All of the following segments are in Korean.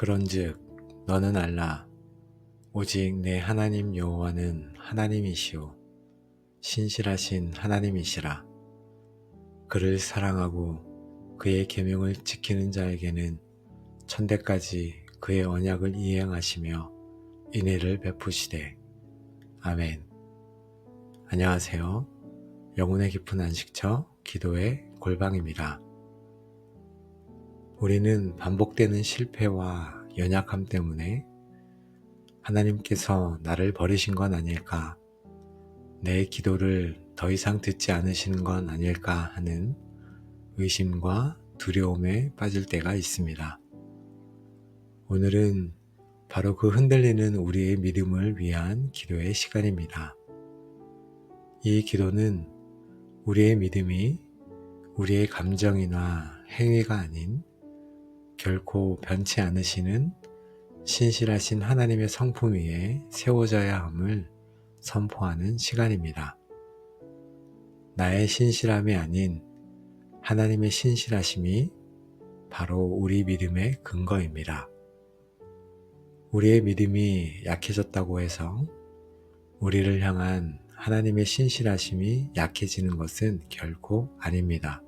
그런즉 너는 알라. 오직 내 하나님 여호와는 하나님이시오 신실하신 하나님이시라. 그를 사랑하고 그의 계명을 지키는 자에게는 천대까지 그의 언약을 이행하시며 인애를 베푸시되. 아멘. 안녕하세요. 영혼의 깊은 안식처 기도의 골방입니다. 우리는 반복되는 실패와 연약함 때문에 하나님께서 나를 버리신 건 아닐까, 내 기도를 더 이상 듣지 않으시는 건 아닐까 하는 의심과 두려움에 빠질 때가 있습니다. 오늘은 바로 그 흔들리는 우리의 믿음을 위한 기도의 시간입니다. 이 기도는 우리의 믿음이 우리의 감정이나 행위가 아닌 결코 변치 않으시는 신실하신 하나님의 성품 위에 세워져야 함을 선포하는 시간입니다. 나의 신실함이 아닌 하나님의 신실하심이 바로 우리 믿음의 근거입니다. 우리의 믿음이 약해졌다고 해서 우리를 향한 하나님의 신실하심이 약해지는 것은 결코 아닙니다.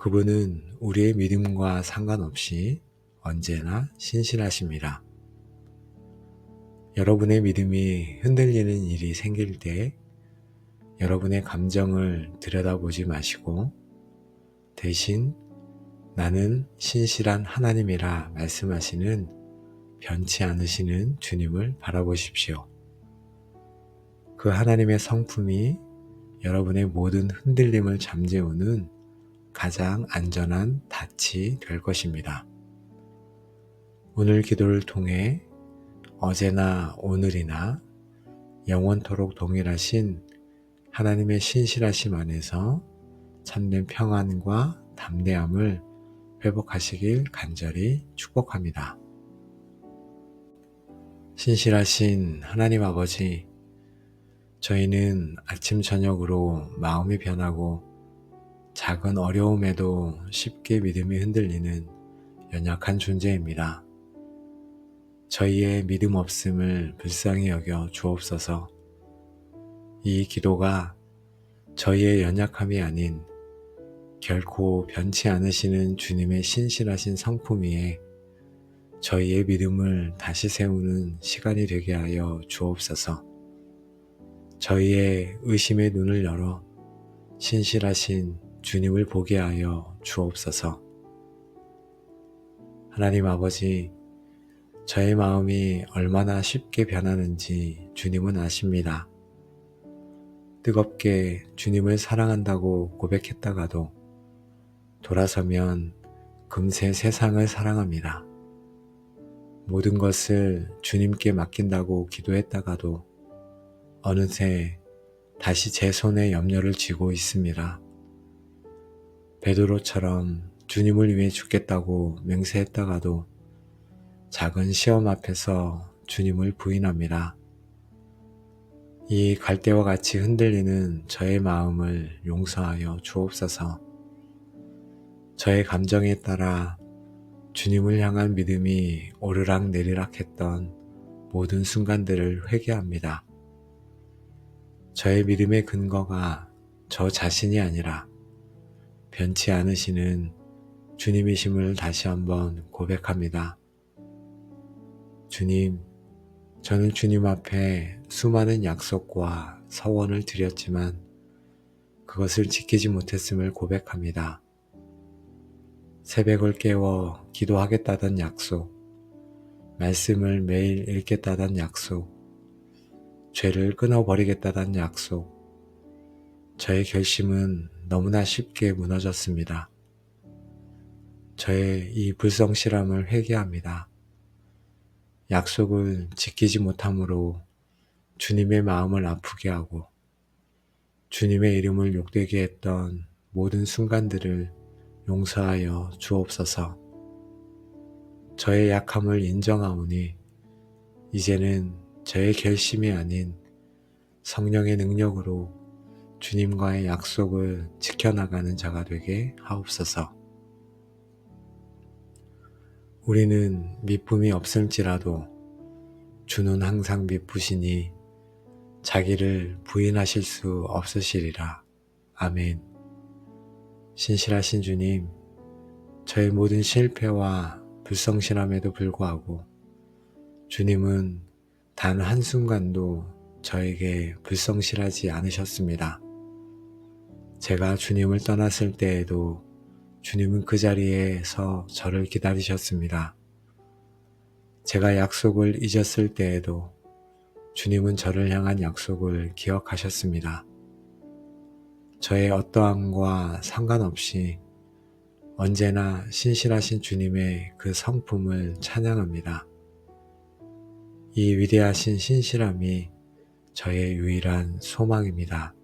그분은 우리의 믿음과 상관없이 언제나 신실하십니다. 여러분의 믿음이 흔들리는 일이 생길 때 여러분의 감정을 들여다보지 마시고 대신 나는 신실한 하나님이라 말씀하시는 변치 않으시는 주님을 바라보십시오. 그 하나님의 성품이 여러분의 모든 흔들림을 잠재우는 가장 안전한 닻이 될 것입니다. 오늘 기도를 통해 어제나 오늘이나 영원토록 동일하신 하나님의 신실하심 안에서 참된 평안과 담대함을 회복하시길 간절히 축복합니다. 신실하신 하나님 아버지, 저희는 아침 저녁으로 마음이 변하고 작은 어려움에도 쉽게 믿음이 흔들리는 연약한 존재입니다. 저희의 믿음 없음을 불쌍히 여겨 주옵소서. 이 기도가 저희의 연약함이 아닌 결코 변치 않으시는 주님의 신실하신 성품 위에 저희의 믿음을 다시 세우는 시간이 되게 하여 주옵소서. 저희의 의심의 눈을 열어 신실하신 주님을 보게 하여 주옵소서. 하나님 아버지, 저의 마음이 얼마나 쉽게 변하는지 주님은 아십니다. 뜨겁게 주님을 사랑한다고 고백했다가도 돌아서면 금세 세상을 사랑합니다. 모든 것을 주님께 맡긴다고 기도했다가도 어느새 다시 제 손에 염려를 쥐고 있습니다. 베드로처럼 주님을 위해 죽겠다고 맹세했다가도 작은 시험 앞에서 주님을 부인합니다. 이 갈대와 같이 흔들리는 저의 마음을 용서하여 주옵소서. 저의 감정에 따라 주님을 향한 믿음이 오르락 내리락 했던 모든 순간들을 회개합니다. 저의 믿음의 근거가 저 자신이 아니라 변치 않으시는 주님이심을 다시 한번 고백합니다. 주님, 저는 주님 앞에 수많은 약속과 서원을 드렸지만 그것을 지키지 못했음을 고백합니다. 새벽을 깨워 기도하겠다던 약속, 말씀을 매일 읽겠다던 약속, 죄를 끊어버리겠다던 약속, 저의 결심은 너무나 쉽게 무너졌습니다. 저의 이 불성실함을 회개합니다. 약속을 지키지 못함으로 주님의 마음을 아프게 하고 주님의 이름을 욕되게 했던 모든 순간들을 용서하여 주옵소서. 저의 약함을 인정하오니 이제는 저의 결심이 아닌 성령의 능력으로 주님과의 약속을 지켜나가는 자가 되게 하옵소서. 우리는 미쁨이 없을지라도 주는 항상 미쁘시니 자기를 부인하실 수 없으시리라. 아멘. 신실하신 주님, 저의 모든 실패와 불성실함에도 불구하고 주님은 단 한순간도 저에게 불성실하지 않으셨습니다. 제가 주님을 떠났을 때에도 주님은 그 자리에서 저를 기다리셨습니다. 제가 약속을 잊었을 때에도 주님은 저를 향한 약속을 기억하셨습니다. 저의 어떠함과 상관없이 언제나 신실하신 주님의 그 성품을 찬양합니다. 이 위대하신 신실함이 저의 유일한 소망입니다.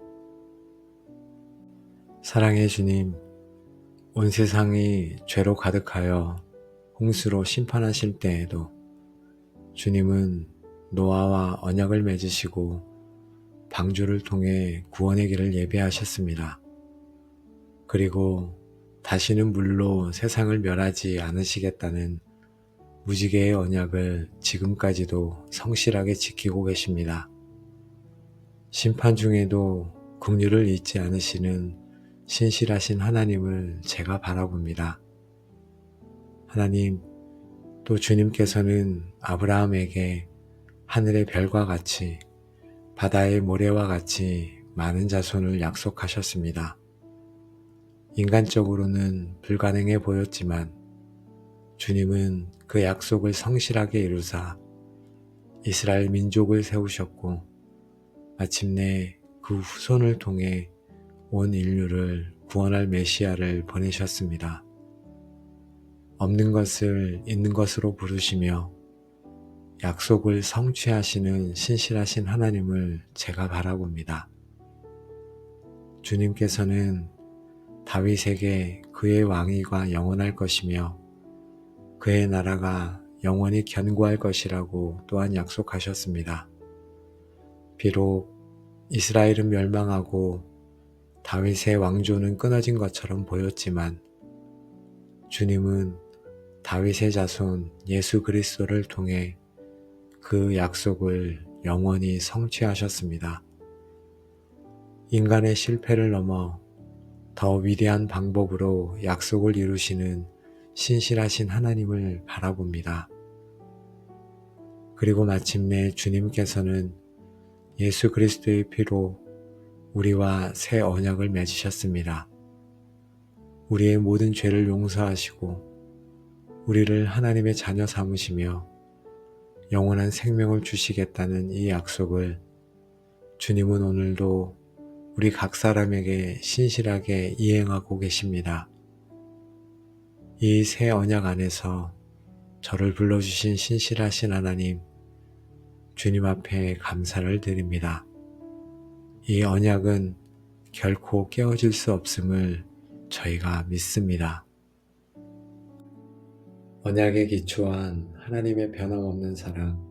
사랑의 주님, 온 세상이 죄로 가득하여 홍수로 심판하실 때에도 주님은 노아와 언약을 맺으시고 방주를 통해 구원의 길을 예비하셨습니다. 그리고 다시는 물로 세상을 멸하지 않으시겠다는 무지개의 언약을 지금까지도 성실하게 지키고 계십니다. 심판 중에도 긍휼을 잊지 않으시는 신실하신 하나님을 제가 바라봅니다. 하나님, 또 주님께서는 아브라함에게 하늘의 별과 같이 바다의 모래와 같이 많은 자손을 약속하셨습니다. 인간적으로는 불가능해 보였지만 주님은 그 약속을 성실하게 이루사 이스라엘 민족을 세우셨고 마침내 그 후손을 통해 온 인류를 구원할 메시아를 보내셨습니다. 없는 것을 있는 것으로 부르시며 약속을 성취하시는 신실하신 하나님을 제가 바라봅니다. 주님께서는 다윗에게 그의 왕위가 영원할 것이며 그의 나라가 영원히 견고할 것이라고 또한 약속하셨습니다. 비록 이스라엘은 멸망하고 다윗의 왕조는 끊어진 것처럼 보였지만 주님은 다윗의 자손 예수 그리스도를 통해 그 약속을 영원히 성취하셨습니다. 인간의 실패를 넘어 더 위대한 방법으로 약속을 이루시는 신실하신 하나님을 바라봅니다. 그리고 마침내 주님께서는 예수 그리스도의 피로 우리와 새 언약을 맺으셨습니다. 우리의 모든 죄를 용서하시고 우리를 하나님의 자녀 삼으시며 영원한 생명을 주시겠다는 이 약속을 주님은 오늘도 우리 각 사람에게 신실하게 이행하고 계십니다. 이 새 언약 안에서 저를 불러주신 신실하신 하나님, 주님 앞에 감사를 드립니다. 이 언약은 결코 깨어질 수 없음을 저희가 믿습니다. 언약에 기초한 하나님의 변함없는 사랑,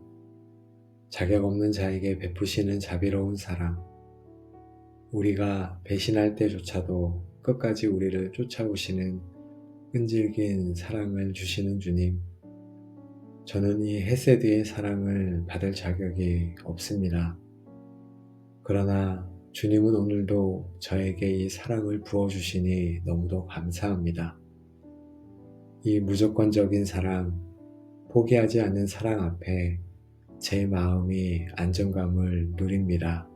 자격 없는 자에게 베푸시는 자비로운 사랑, 우리가 배신할 때조차도 끝까지 우리를 쫓아오시는 끈질긴 사랑을 주시는 주님, 저는 이 헤세드의 사랑을 받을 자격이 없습니다. 그러나 주님은 오늘도 저에게 이 사랑을 부어주시니 너무도 감사합니다. 이 무조건적인 사랑, 포기하지 않는 사랑 앞에 제 마음이 안정감을 누립니다.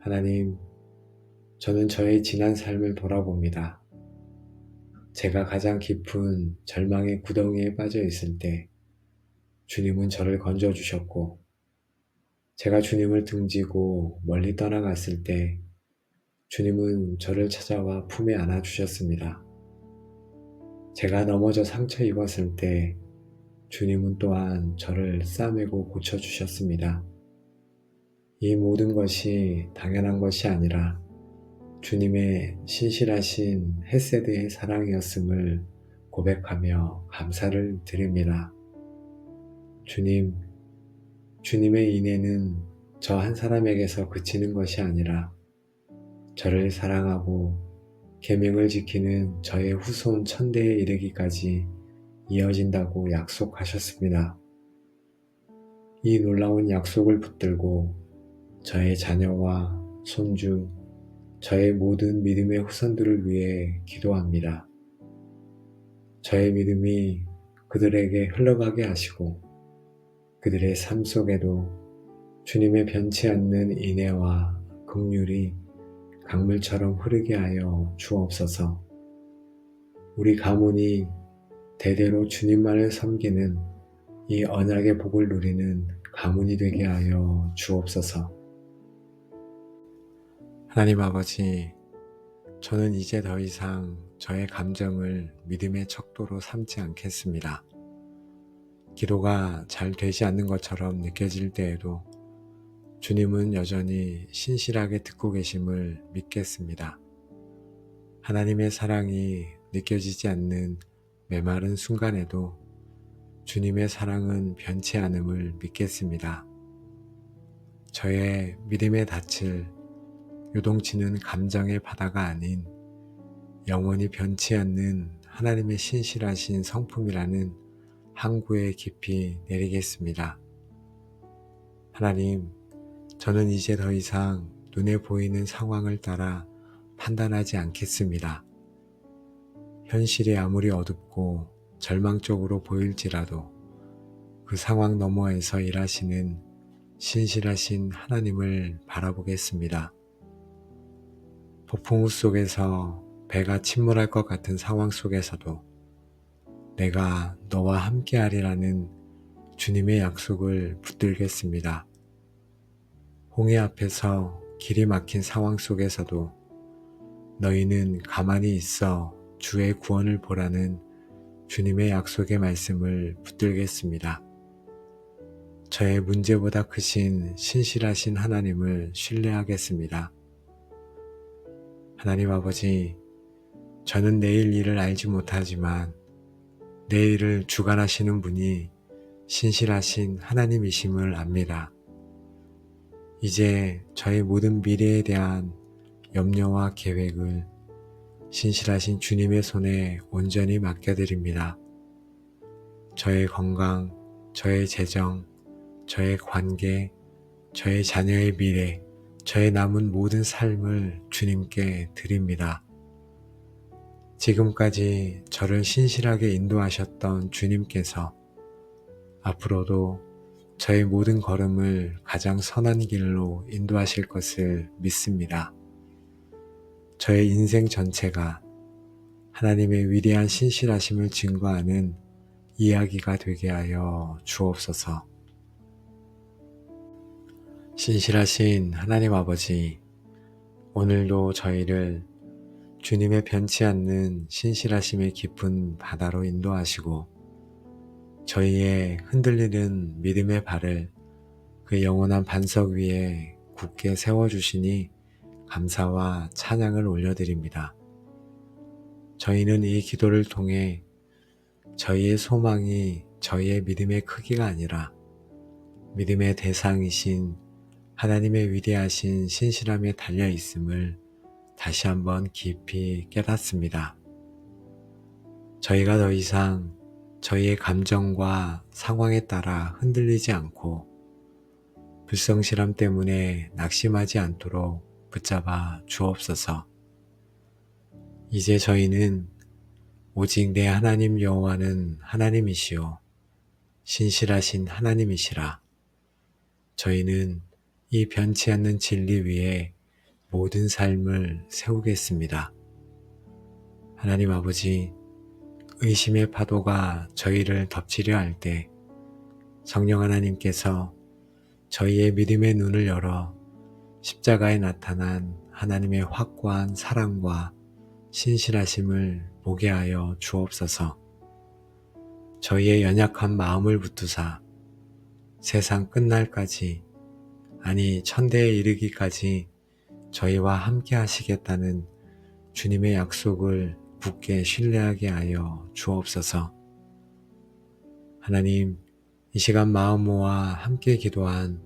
하나님, 저는 저의 지난 삶을 돌아봅니다. 제가 가장 깊은 절망의 구덩이에 빠져 있을 때 주님은 저를 건져주셨고, 제가 주님을 등지고 멀리 떠나갔을 때 주님은 저를 찾아와 품에 안아주셨습니다. 제가 넘어져 상처 입었을 때 주님은 또한 저를 싸매고 고쳐주셨습니다. 이 모든 것이 당연한 것이 아니라 주님의 신실하신 헤세드의 사랑이었음을 고백하며 감사를 드립니다. 주님, 주님의 인애는 저 한 사람에게서 그치는 것이 아니라 저를 사랑하고 계명을 지키는 저의 후손 천대에 이르기까지 이어진다고 약속하셨습니다. 이 놀라운 약속을 붙들고 저의 자녀와 손주, 저의 모든 믿음의 후손들을 위해 기도합니다. 저의 믿음이 그들에게 흘러가게 하시고 그들의 삶 속에도 주님의 변치 않는 인애와 긍휼이 강물처럼 흐르게 하여 주옵소서. 우리 가문이 대대로 주님만을 섬기는 이 언약의 복을 누리는 가문이 되게 하여 주옵소서. 하나님 아버지, 저는 이제 더 이상 저의 감정을 믿음의 척도로 삼지 않겠습니다. 기도가 잘 되지 않는 것처럼 느껴질 때에도 주님은 여전히 신실하게 듣고 계심을 믿겠습니다. 하나님의 사랑이 느껴지지 않는 메마른 순간에도 주님의 사랑은 변치 않음을 믿겠습니다. 저의 믿음의 닻을 요동치는 감정의 바다가 아닌 영원히 변치 않는 하나님의 신실하신 성품이라는 항구에 깊이 내리겠습니다. 하나님, 저는 이제 더 이상 눈에 보이는 상황을 따라 판단하지 않겠습니다. 현실이 아무리 어둡고 절망적으로 보일지라도 그 상황 너머에서 일하시는 신실하신 하나님을 바라보겠습니다. 폭풍우 속에서 배가 침몰할 것 같은 상황 속에서도 내가 너와 함께하리라는 주님의 약속을 붙들겠습니다. 홍해 앞에서 길이 막힌 상황 속에서도 너희는 가만히 있어 주의 구원을 보라는 주님의 약속의 말씀을 붙들겠습니다. 저의 문제보다 크신 신실하신 하나님을 신뢰하겠습니다. 하나님 아버지, 저는 내일 일을 알지 못하지만 내일을 주관하시는 분이 신실하신 하나님이심을 압니다. 이제 저의 모든 미래에 대한 염려와 계획을 신실하신 주님의 손에 온전히 맡겨드립니다. 저의 건강, 저의 재정, 저의 관계, 저의 자녀의 미래, 저의 남은 모든 삶을 주님께 드립니다. 지금까지 저를 신실하게 인도하셨던 주님께서 앞으로도 저의 모든 걸음을 가장 선한 길로 인도하실 것을 믿습니다. 저의 인생 전체가 하나님의 위대한 신실하심을 증거하는 이야기가 되게 하여 주옵소서. 신실하신 하나님 아버지, 오늘도 저희를 주님의 변치 않는 신실하심의 깊은 바다로 인도하시고 저희의 흔들리는 믿음의 발을 그 영원한 반석 위에 굳게 세워주시니 감사와 찬양을 올려드립니다. 저희는 이 기도를 통해 저희의 소망이 저희의 믿음의 크기가 아니라 믿음의 대상이신 하나님의 위대하신 신실함에 달려 있음을 다시 한번 깊이 깨닫습니다. 저희가 더 이상 저희의 감정과 상황에 따라 흔들리지 않고 불성실함 때문에 낙심하지 않도록 붙잡아 주옵소서. 이제 저희는 오직 내 하나님 여호와는 하나님이시요 신실하신 하나님이시라. 저희는 이 변치 않는 진리 위에 모든 삶을 세우겠습니다. 하나님 아버지, 의심의 파도가 저희를 덮치려 할 때 성령 하나님께서 저희의 믿음의 눈을 열어 십자가에 나타난 하나님의 확고한 사랑과 신실하심을 보게 하여 주옵소서. 저희의 연약한 마음을 붙드사 세상 끝날까지, 아니 천대에 이르기까지 저희와 함께 하시겠다는 주님의 약속을 굳게 신뢰하게 하여 주옵소서. 하나님, 이 시간 마음 모아 함께 기도한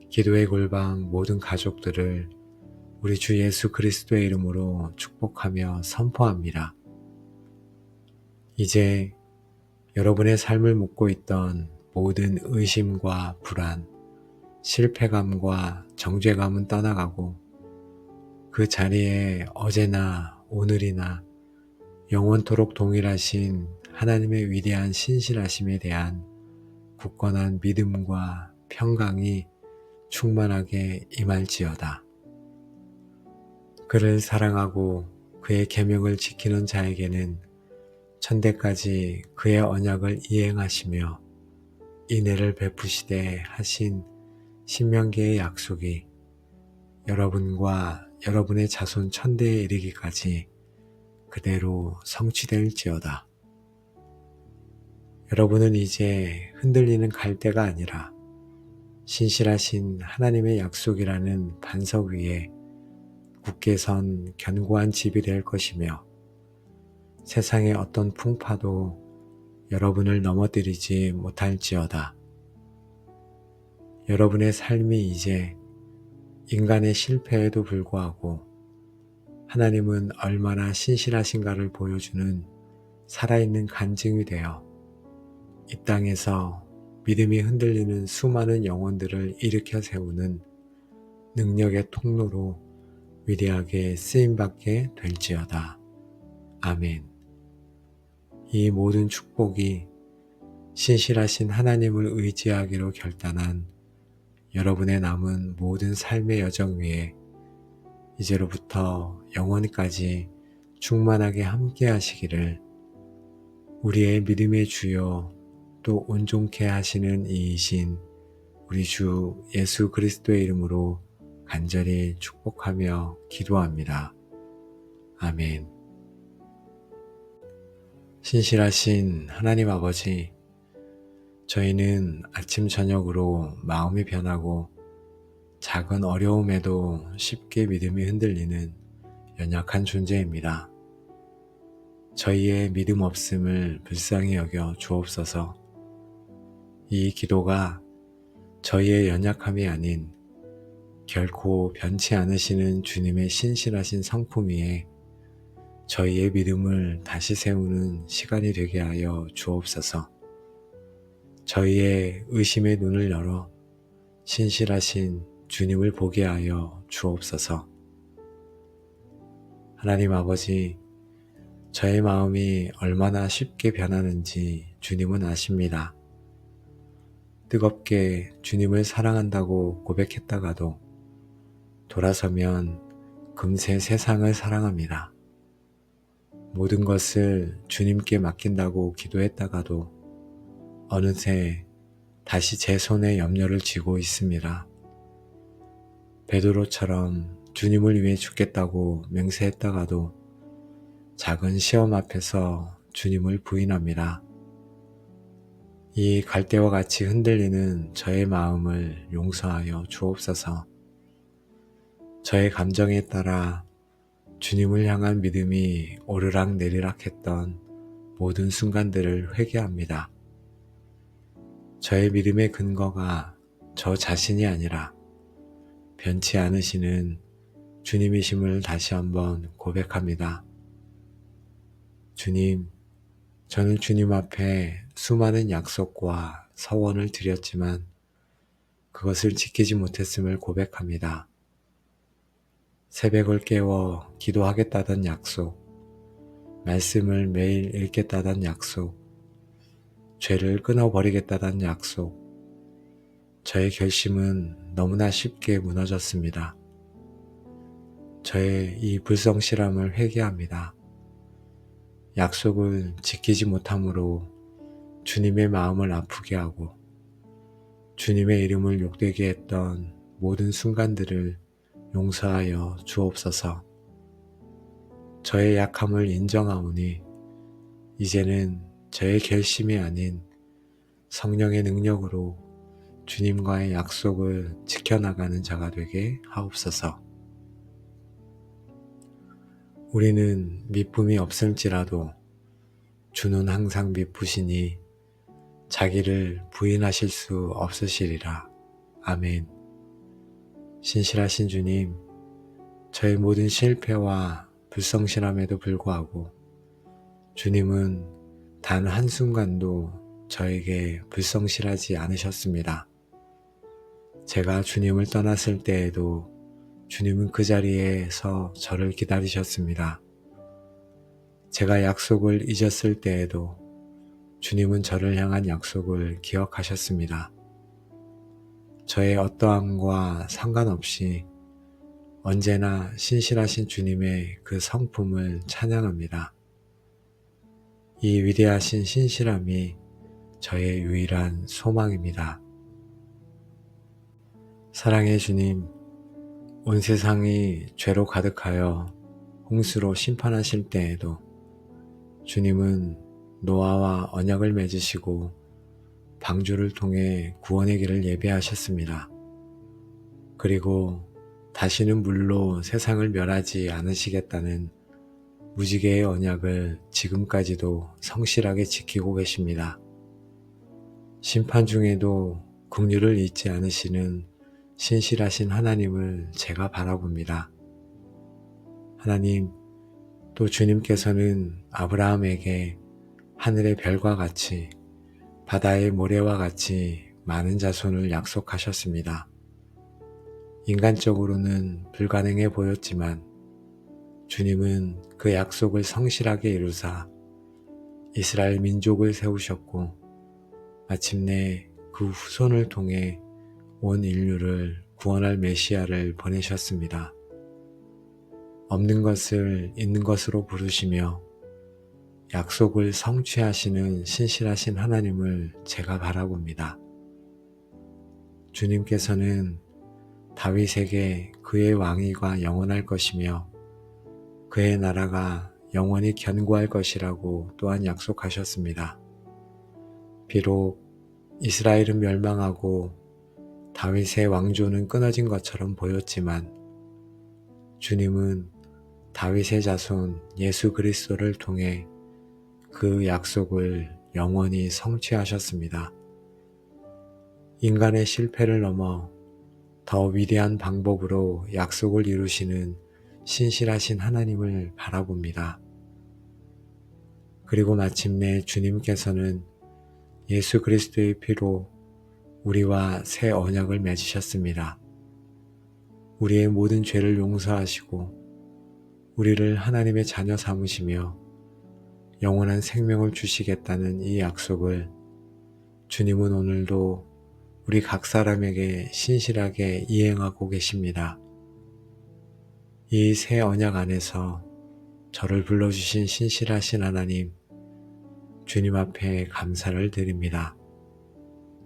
기도의 골방 모든 가족들을 우리 주 예수 그리스도의 이름으로 축복하며 선포합니다. 이제 여러분의 삶을 묶고 있던 모든 의심과 불안, 실패감과 정죄감은 떠나가고 그 자리에 어제나 오늘이나 영원토록 동일하신 하나님의 위대한 신실하심에 대한 굳건한 믿음과 평강이 충만하게 임할지어다. 그를 사랑하고 그의 계명을 지키는 자에게는 천대까지 그의 언약을 이행하시며 인애를 베푸시되 하신 신명기의 약속이 여러분과 여러분의 자손 천대에 이르기까지 그대로 성취될지어다. 여러분은 이제 흔들리는 갈대가 아니라 신실하신 하나님의 약속이라는 반석 위에 굳게 선 견고한 집이 될 것이며 세상의 어떤 풍파도 여러분을 넘어뜨리지 못할지어다. 여러분의 삶이 이제 인간의 실패에도 불구하고 하나님은 얼마나 신실하신가를 보여주는 살아있는 간증이 되어 이 땅에서 믿음이 흔들리는 수많은 영혼들을 일으켜 세우는 능력의 통로로 위대하게 쓰임받게 될지어다. 아멘. 이 모든 축복이 신실하신 하나님을 의지하기로 결단한 여러분의 남은 모든 삶의 여정 위에 이제로부터 영원까지 충만하게 함께 하시기를 우리의 믿음의 주요 또 온전케 하시는 이이신 우리 주 예수 그리스도의 이름으로 간절히 축복하며 기도합니다. 아멘. 신실하신 하나님 아버지, 저희는 아침 저녁으로 마음이 변하고 작은 어려움에도 쉽게 믿음이 흔들리는 연약한 존재입니다. 저희의 믿음 없음을 불쌍히 여겨 주옵소서. 이 기도가 저희의 연약함이 아닌 결코 변치 않으시는 주님의 신실하신 성품 위에 저희의 믿음을 다시 세우는 시간이 되게 하여 주옵소서. 저희의 의심의 눈을 열어 신실하신 주님을 보게 하여 주옵소서. 하나님 아버지, 저의 마음이 얼마나 쉽게 변하는지 주님은 아십니다. 뜨겁게 주님을 사랑한다고 고백했다가도 돌아서면 금세 세상을 사랑합니다. 모든 것을 주님께 맡긴다고 기도했다가도 어느새 다시 제 손에 염려를 쥐고 있습니다. 베드로처럼 주님을 위해 죽겠다고 맹세했다가도 작은 시험 앞에서 주님을 부인합니다. 이 갈대와 같이 흔들리는 저의 마음을 용서하여 주옵소서. 저의 감정에 따라 주님을 향한 믿음이 오르락 내리락 했던 모든 순간들을 회개합니다. 저의 믿음의 근거가 저 자신이 아니라 변치 않으시는 주님이심을 다시 한번 고백합니다. 주님, 저는 주님 앞에 수많은 약속과 서원을 드렸지만 그것을 지키지 못했음을 고백합니다. 새벽을 깨워 기도하겠다던 약속, 말씀을 매일 읽겠다던 약속, 죄를 끊어버리겠다던 약속, 저의 결심은 너무나 쉽게 무너졌습니다. 저의 이 불성실함을 회개합니다. 약속을 지키지 못함으로 주님의 마음을 아프게 하고 주님의 이름을 욕되게 했던 모든 순간들을 용서하여 주옵소서. 저의 약함을 인정하오니 이제는 저의 결심이 아닌 성령의 능력으로 주님과의 약속을 지켜나가는 자가 되게 하옵소서. 우리는 미쁨이 없을지라도 주는 항상 미쁘시니 자기를 부인하실 수 없으시리라. 아멘. 신실하신 주님, 저의 모든 실패와 불성실함에도 불구하고 주님은 단 한순간도 저에게 불성실하지 않으셨습니다. 제가 주님을 떠났을 때에도 주님은 그 자리에서 저를 기다리셨습니다. 제가 약속을 잊었을 때에도 주님은 저를 향한 약속을 기억하셨습니다. 저의 어떠함과 상관없이 언제나 신실하신 주님의 그 성품을 찬양합니다. 이 위대하신 신실함이 저의 유일한 소망입니다. 사랑의 주님, 온 세상이 죄로 가득하여 홍수로 심판하실 때에도 주님은 노아와 언약을 맺으시고 방주를 통해 구원의 길을 예비하셨습니다. 그리고 다시는 물로 세상을 멸하지 않으시겠다는 무지개의 언약을 지금까지도 성실하게 지키고 계십니다. 심판 중에도 긍휼을 잊지 않으시는 신실하신 하나님을 제가 바라봅니다. 하나님, 또 주님께서는 아브라함에게 하늘의 별과 같이 바다의 모래와 같이 많은 자손을 약속하셨습니다. 인간적으로는 불가능해 보였지만 주님은 그 약속을 성실하게 이루사 이스라엘 민족을 세우셨고 마침내 그 후손을 통해 온 인류를 구원할 메시아를 보내셨습니다. 없는 것을 있는 것으로 부르시며 약속을 성취하시는 신실하신 하나님을 제가 바라봅니다. 주님께서는 다윗에게 그의 왕위가 영원할 것이며 그의 나라가 영원히 견고할 것이라고 또한 약속하셨습니다. 비록 이스라엘은 멸망하고 다윗의 왕조는 끊어진 것처럼 보였지만 주님은 다윗의 자손 예수 그리스도를 통해 그 약속을 영원히 성취하셨습니다. 인간의 실패를 넘어 더 위대한 방법으로 약속을 이루시는 신실하신 하나님을 바라봅니다. 그리고 마침내 주님께서는 예수 그리스도의 피로 우리와 새 언약을 맺으셨습니다. 우리의 모든 죄를 용서하시고 우리를 하나님의 자녀 삼으시며 영원한 생명을 주시겠다는 이 약속을 주님은 오늘도 우리 각 사람에게 신실하게 이행하고 계십니다. 이 새 언약 안에서 저를 불러주신 신실하신 하나님, 주님 앞에 감사를 드립니다.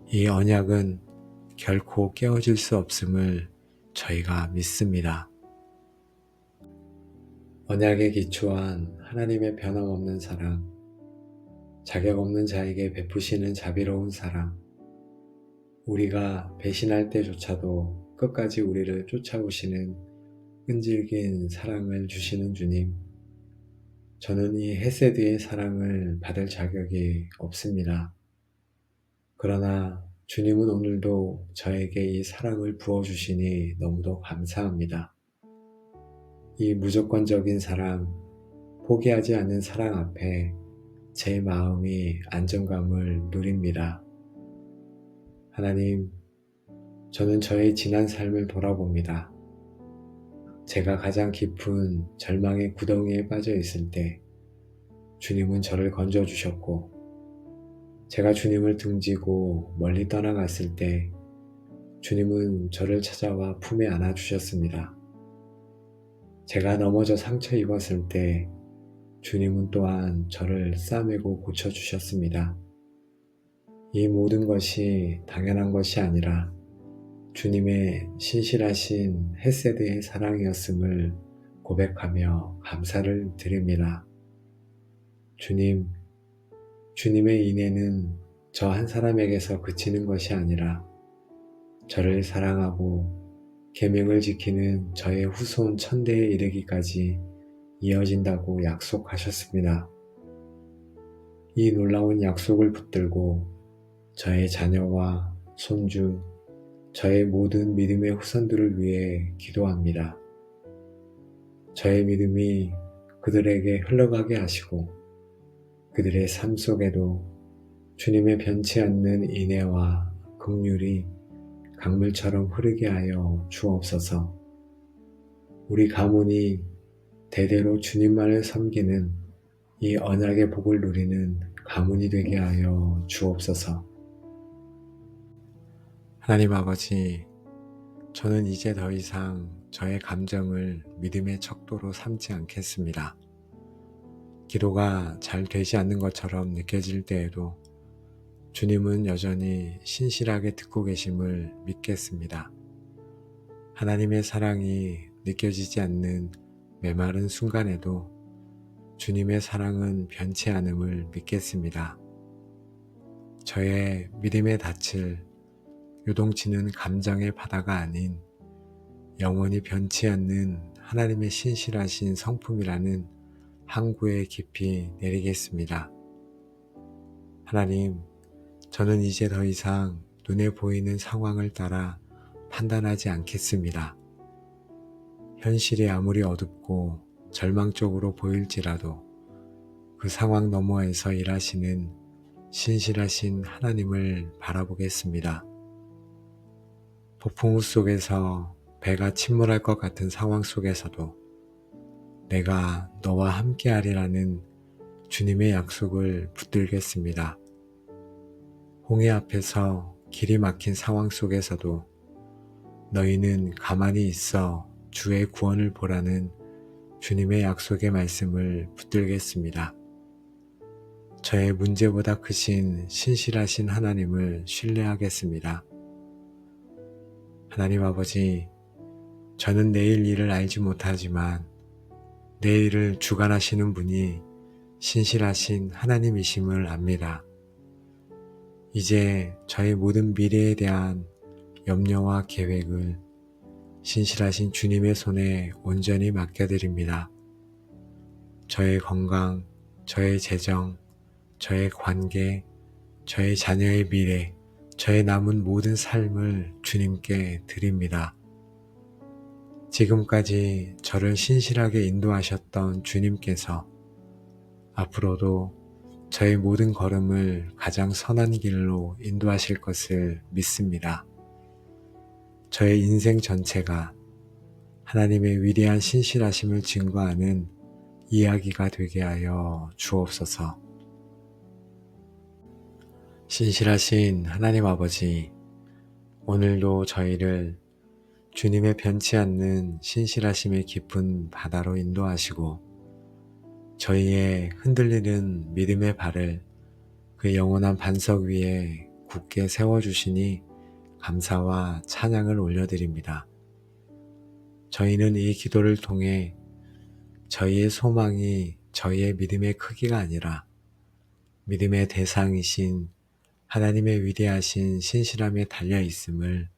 이 언약은 결코 깨어질 수 없음을 저희가 믿습니다. 언약에 기초한 하나님의 변함없는 사랑, 자격 없는 자에게 베푸시는 자비로운 사랑, 우리가 배신할 때조차도 끝까지 우리를 쫓아오시는 끈질긴 사랑을 주시는 주님, 저는 이 헤세드의 사랑을 받을 자격이 없습니다. 그러나 주님은 오늘도 저에게 이 사랑을 부어주시니 너무도 감사합니다. 이 무조건적인 사랑, 포기하지 않는 사랑 앞에 제 마음이 안정감을 누립니다. 하나님, 저는 저의 지난 삶을 돌아봅니다. 제가 가장 깊은 절망의 구덩이에 빠져 있을 때 주님은 저를 건져주셨고, 제가 주님을 등지고 멀리 떠나갔을 때 주님은 저를 찾아와 품에 안아주셨습니다. 제가 넘어져 상처 입었을 때 주님은 또한 저를 싸매고 고쳐주셨습니다. 이 모든 것이 당연한 것이 아니라 주님의 신실하신 헤세드의 사랑이었음을 고백하며 감사를 드립니다. 주님, 주님의 인애는 저 한 사람에게서 그치는 것이 아니라 저를 사랑하고 계명을 지키는 저의 후손 천대에 이르기까지 이어진다고 약속하셨습니다. 이 놀라운 약속을 붙들고 저의 자녀와 손주, 저의 모든 믿음의 후손들을 위해 기도합니다. 저의 믿음이 그들에게 흘러가게 하시고 그들의 삶 속에도 주님의 변치 않는 인애와 긍휼이 강물처럼 흐르게 하여 주옵소서. 우리 가문이 대대로 주님만을 섬기는 이 언약의 복을 누리는 가문이 되게 하여 주옵소서. 하나님 아버지, 저는 이제 더 이상 저의 감정을 믿음의 척도로 삼지 않겠습니다. 기도가 잘 되지 않는 것처럼 느껴질 때에도 주님은 여전히 신실하게 듣고 계심을 믿겠습니다. 하나님의 사랑이 느껴지지 않는 메마른 순간에도 주님의 사랑은 변치 않음을 믿겠습니다. 저의 믿음의 닻을 요동치는 감정의 바다가 아닌 영원히 변치 않는 하나님의 신실하신 성품이라는 항구에 깊이 내리겠습니다. 하나님, 저는 이제 더 이상 눈에 보이는 상황을 따라 판단하지 않겠습니다. 현실이 아무리 어둡고 절망적으로 보일지라도 그 상황 너머에서 일하시는 신실하신 하나님을 바라보겠습니다. 폭풍우 속에서 배가 침몰할 것 같은 상황 속에서도 내가 너와 함께하리라는 주님의 약속을 붙들겠습니다. 홍해 앞에서 길이 막힌 상황 속에서도 너희는 가만히 있어 주의 구원을 보라는 주님의 약속의 말씀을 붙들겠습니다. 저의 문제보다 크신 신실하신 하나님을 신뢰하겠습니다. 하나님 아버지, 저는 내일 일을 알지 못하지만 내일을 주관하시는 분이 신실하신 하나님이심을 압니다. 이제 저의 모든 미래에 대한 염려와 계획을 신실하신 주님의 손에 온전히 맡겨드립니다. 저의 건강, 저의 재정, 저의 관계, 저의 자녀의 미래, 저의 남은 모든 삶을 주님께 드립니다. 지금까지 저를 신실하게 인도하셨던 주님께서 앞으로도 저의 모든 걸음을 가장 선한 길로 인도하실 것을 믿습니다. 저의 인생 전체가 하나님의 위대한 신실하심을 증거하는 이야기가 되게 하여 주옵소서. 신실하신 하나님 아버지, 오늘도 저희를 주님의 변치 않는 신실하심의 깊은 바다로 인도하시고 저희의 흔들리는 믿음의 발을 그 영원한 반석 위에 굳게 세워주시니 감사와 찬양을 올려드립니다. 저희는 이 기도를 통해 저희의 소망이 저희의 믿음의 크기가 아니라 믿음의 대상이신 하나님의 위대하신 신실함에 달려 있음을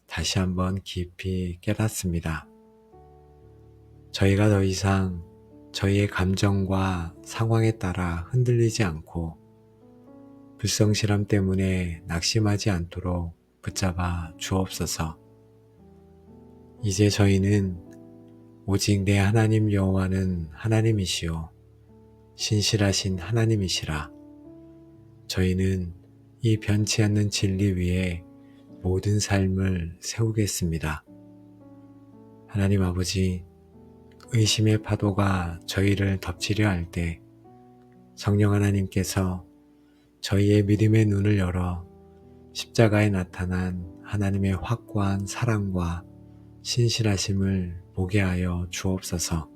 다시 한번 깊이 깨닫습니다. 저희가 더 이상 저희의 감정과 상황에 따라 흔들리지 않고 불성실함 때문에 낙심하지 않도록 붙잡아 주옵소서. 이제 저희는 오직 내 하나님 여호와는 하나님이시요 신실하신 하나님이시라. 저희는 이 변치 않는 진리 위에 모든 삶을 세우겠습니다. 하나님 아버지, 의심의 파도가 저희를 덮치려 할 때 성령 하나님께서 저희의 믿음의 눈을 열어 십자가에 나타난 하나님의 확고한 사랑과 신실하심을 보게 하여 주옵소서.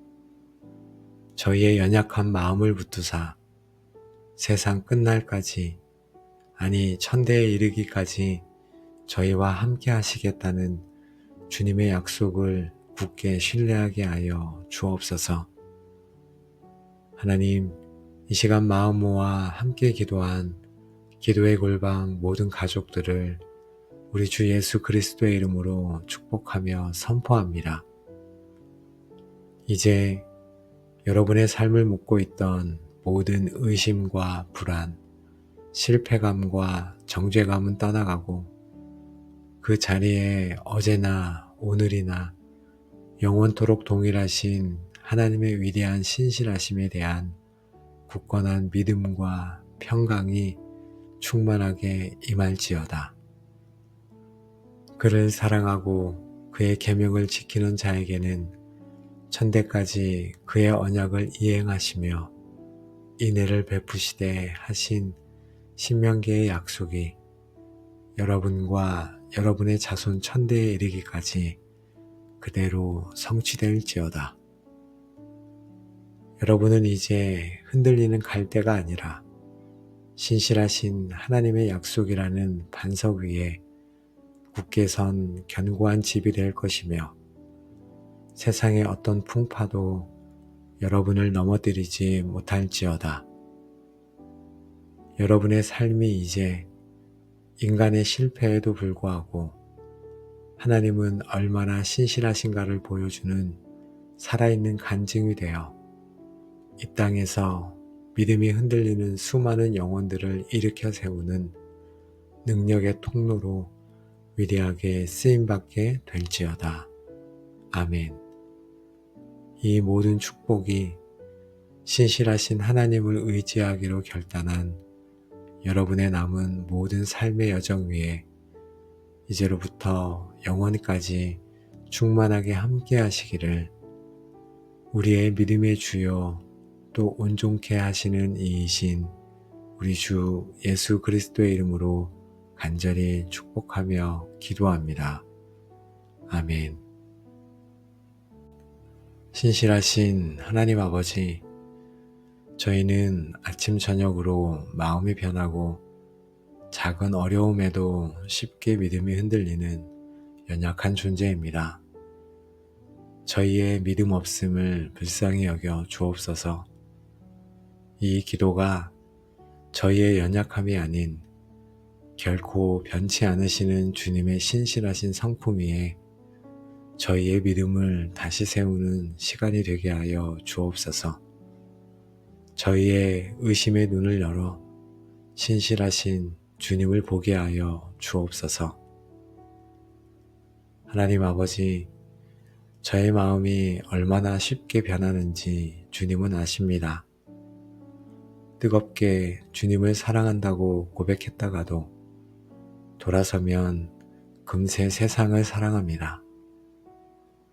저희의 연약한 마음을 붙드사 세상 끝날까지, 아니 천대에 이르기까지 저희와 함께 하시겠다는 주님의 약속을 굳게 신뢰하게 하여 주옵소서. 하나님, 이 시간 마음 모아 함께 기도한 기도의 골방 모든 가족들을 우리 주 예수 그리스도의 이름으로 축복하며 선포합니다. 이제 여러분의 삶을 묻고 있던 모든 의심과 불안, 실패감과 정죄감은 떠나가고 그 자리에 어제나 오늘이나 영원토록 동일하신 하나님의 위대한 신실하심에 대한 굳건한 믿음과 평강이 충만하게 임할지어다. 그를 사랑하고 그의 계명을 지키는 자에게는 천대까지 그의 언약을 이행하시며 인애를 베푸시되 하신 신명기의 약속이 여러분과 여러분의 자손 천대에 이르기까지 그대로 성취될지어다. 여러분은 이제 흔들리는 갈대가 아니라 신실하신 하나님의 약속이라는 반석 위에 굳게 선 견고한 집이 될 것이며 세상의 어떤 풍파도 여러분을 넘어뜨리지 못할지어다. 여러분의 삶이 이제 인간의 실패에도 불구하고 하나님은 얼마나 신실하신가를 보여주는 살아있는 간증이 되어 이 땅에서 믿음이 흔들리는 수많은 영혼들을 일으켜 세우는 능력의 통로로 위대하게 쓰임받게 될지어다. 아멘. 이 모든 축복이 신실하신 하나님을 의지하기로 결단한 여러분의 남은 모든 삶의 여정 위에 이제로부터 영원히까지 충만하게 함께 하시기를 우리의 믿음의 주요 또 온종케 하시는 이이신 우리 주 예수 그리스도의 이름으로 간절히 축복하며 기도합니다. 아멘. 신실하신 하나님 아버지, 저희는 아침 저녁으로 마음이 변하고 작은 어려움에도 쉽게 믿음이 흔들리는 연약한 존재입니다. 저희의 믿음 없음을 불쌍히 여겨 주옵소서. 이 기도가 저희의 연약함이 아닌 결코 변치 않으시는 주님의 신실하신 성품 위에 저희의 믿음을 다시 세우는 시간이 되게 하여 주옵소서. 저희의 의심의 눈을 열어 신실하신 주님을 보게 하여 주옵소서. 하나님 아버지, 저의 마음이 얼마나 쉽게 변하는지 주님은 아십니다. 뜨겁게 주님을 사랑한다고 고백했다가도 돌아서면 금세 세상을 사랑합니다.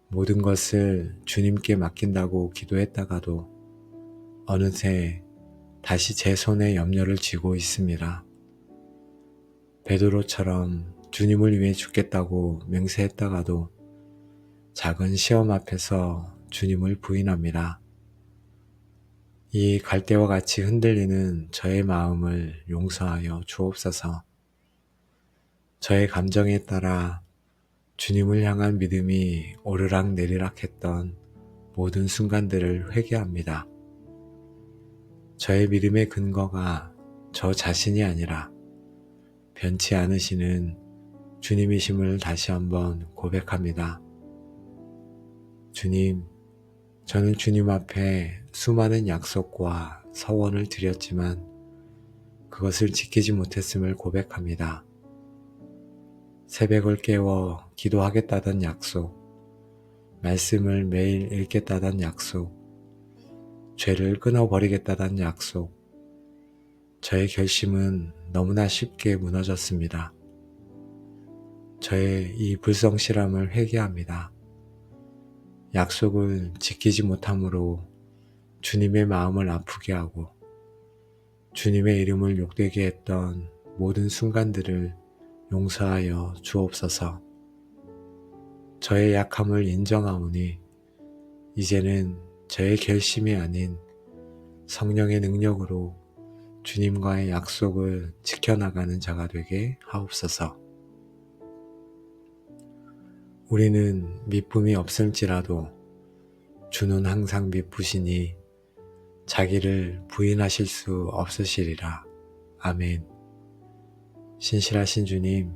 모든 것을 주님께 맡긴다고 기도했다가도 어느새 다시 제 손에 염려를 쥐고 있습니다. 베드로처럼 주님을 위해 죽겠다고 맹세했다가도 작은 시험 앞에서 주님을 부인합니다. 이 갈대와 같이 흔들리는 저의 마음을 용서하여 주옵소서. 저의 감정에 따라 주님을 향한 믿음이 오르락 내리락 했던 모든 순간들을 회개합니다. 저의 믿음의 근거가 저 자신이 아니라 변치 않으시는 주님이심을 다시 한번 고백합니다. 주님, 저는 주님 앞에 수많은 약속과 서원을 드렸지만 그것을 지키지 못했음을 고백합니다. 새벽을 깨워 기도하겠다던 약속, 말씀을 매일 읽겠다던 약속, 죄를 끊어버리겠다던 약속, 저의 결심은 너무나 쉽게 무너졌습니다. 저의 이 불성실함을 회개합니다. 약속을 지키지 못함으로 주님의 마음을 아프게 하고 주님의 이름을 욕되게 했던 모든 순간들을 용서하여 주옵소서. 저의 약함을 인정하오니 이제는 저의 결심이 아닌 성령의 능력으로 주님과의 약속을 지켜나가는 자가 되게 하옵소서. 우리는 미쁨이 없을지라도 주는 항상 미쁘시니 자기를 부인하실 수 없으시리라. 아멘. 신실하신 주님,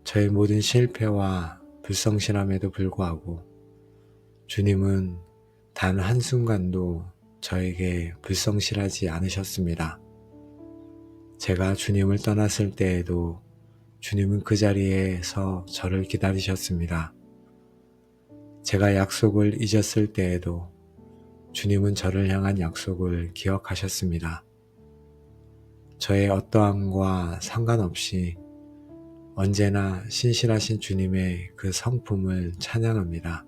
저의 모든 실패와 불성실함에도 불구하고 주님은 단 한순간도 저에게 불성실하지 않으셨습니다. 제가 주님을 떠났을 때에도 주님은 그 자리에서 저를 기다리셨습니다. 제가 약속을 잊었을 때에도 주님은 저를 향한 약속을 기억하셨습니다. 저의 어떠함과 상관없이 언제나 신실하신 주님의 그 성품을 찬양합니다.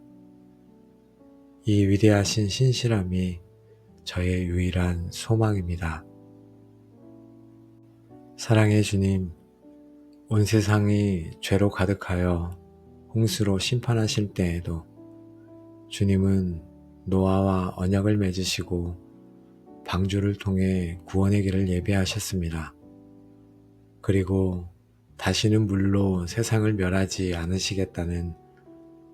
이 위대하신 신실함이 저의 유일한 소망입니다. 사랑의 주님, 온 세상이 죄로 가득하여 홍수로 심판하실 때에도 주님은 노아와 언약을 맺으시고 방주를 통해 구원의 길을 예비하셨습니다. 그리고 다시는 물로 세상을 멸하지 않으시겠다는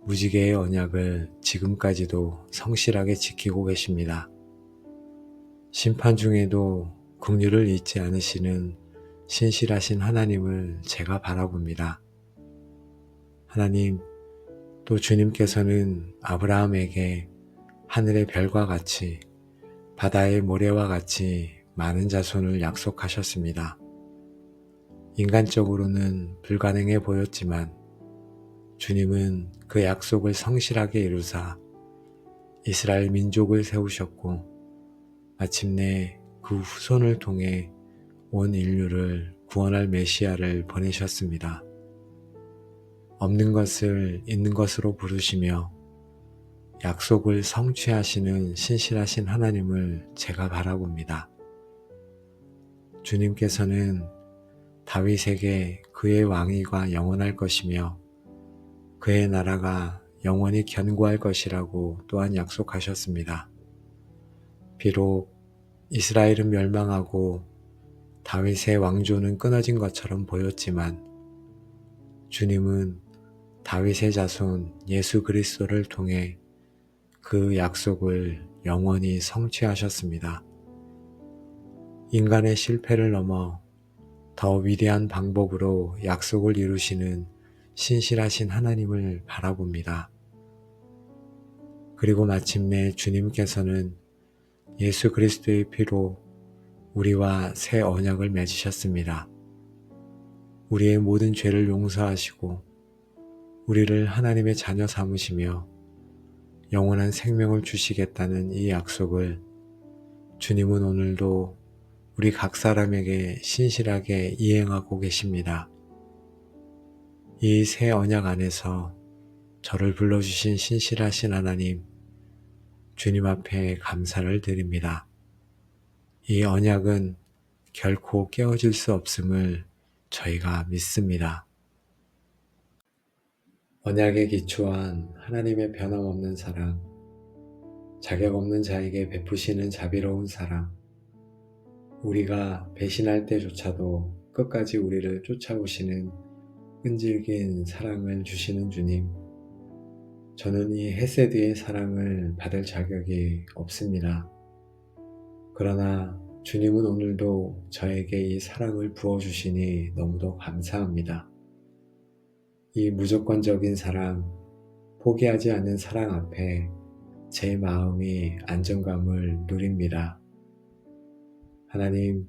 무지개의 언약을 지금까지도 성실하게 지키고 계십니다. 심판 중에도 긍휼을 잊지 않으시는 신실하신 하나님을 제가 바라봅니다. 하나님, 또 주님께서는 아브라함에게 하늘의 별과 같이 바다의 모래와 같이 많은 자손을 약속하셨습니다. 인간적으로는 불가능해 보였지만 주님은 그 약속을 성실하게 이루사 이스라엘 민족을 세우셨고 마침내 그 후손을 통해 온 인류를 구원할 메시아를 보내셨습니다. 없는 것을 있는 것으로 부르시며 약속을 성취하시는 신실하신 하나님을 제가 바라봅니다. 주님께서는 다윗에게 그의 왕위가 영원할 것이며 그의 나라가 영원히 견고할 것이라고 또한 약속하셨습니다. 비록 이스라엘은 멸망하고 다윗의 왕조는 끊어진 것처럼 보였지만 주님은 다윗의 자손 예수 그리스도를 통해 그 약속을 영원히 성취하셨습니다. 인간의 실패를 넘어 더 위대한 방법으로 약속을 이루시는 신실하신 하나님을 바라봅니다. 그리고 마침내 주님께서는 예수 그리스도의 피로 우리와 새 언약을 맺으셨습니다. 우리의 모든 죄를 용서하시고 우리를 하나님의 자녀 삼으시며 영원한 생명을 주시겠다는 이 약속을 주님은 오늘도 우리 각 사람에게 신실하게 이행하고 계십니다. 이 새 언약 안에서 저를 불러주신 신실하신 하나님, 주님 앞에 감사를 드립니다. 이 언약은 결코 깨어질 수 없음을 저희가 믿습니다. 언약에 기초한 하나님의 변함없는 사랑, 자격 없는 자에게 베푸시는 자비로운 사랑, 우리가 배신할 때조차도 끝까지 우리를 쫓아오시는 끈질긴 사랑을 주시는 주님, 저는 이 헤세드의 사랑을 받을 자격이 없습니다. 그러나 주님은 오늘도 저에게 이 사랑을 부어주시니 너무도 감사합니다. 이 무조건적인 사랑, 포기하지 않는 사랑 앞에 제 마음이 안정감을 누립니다. 하나님,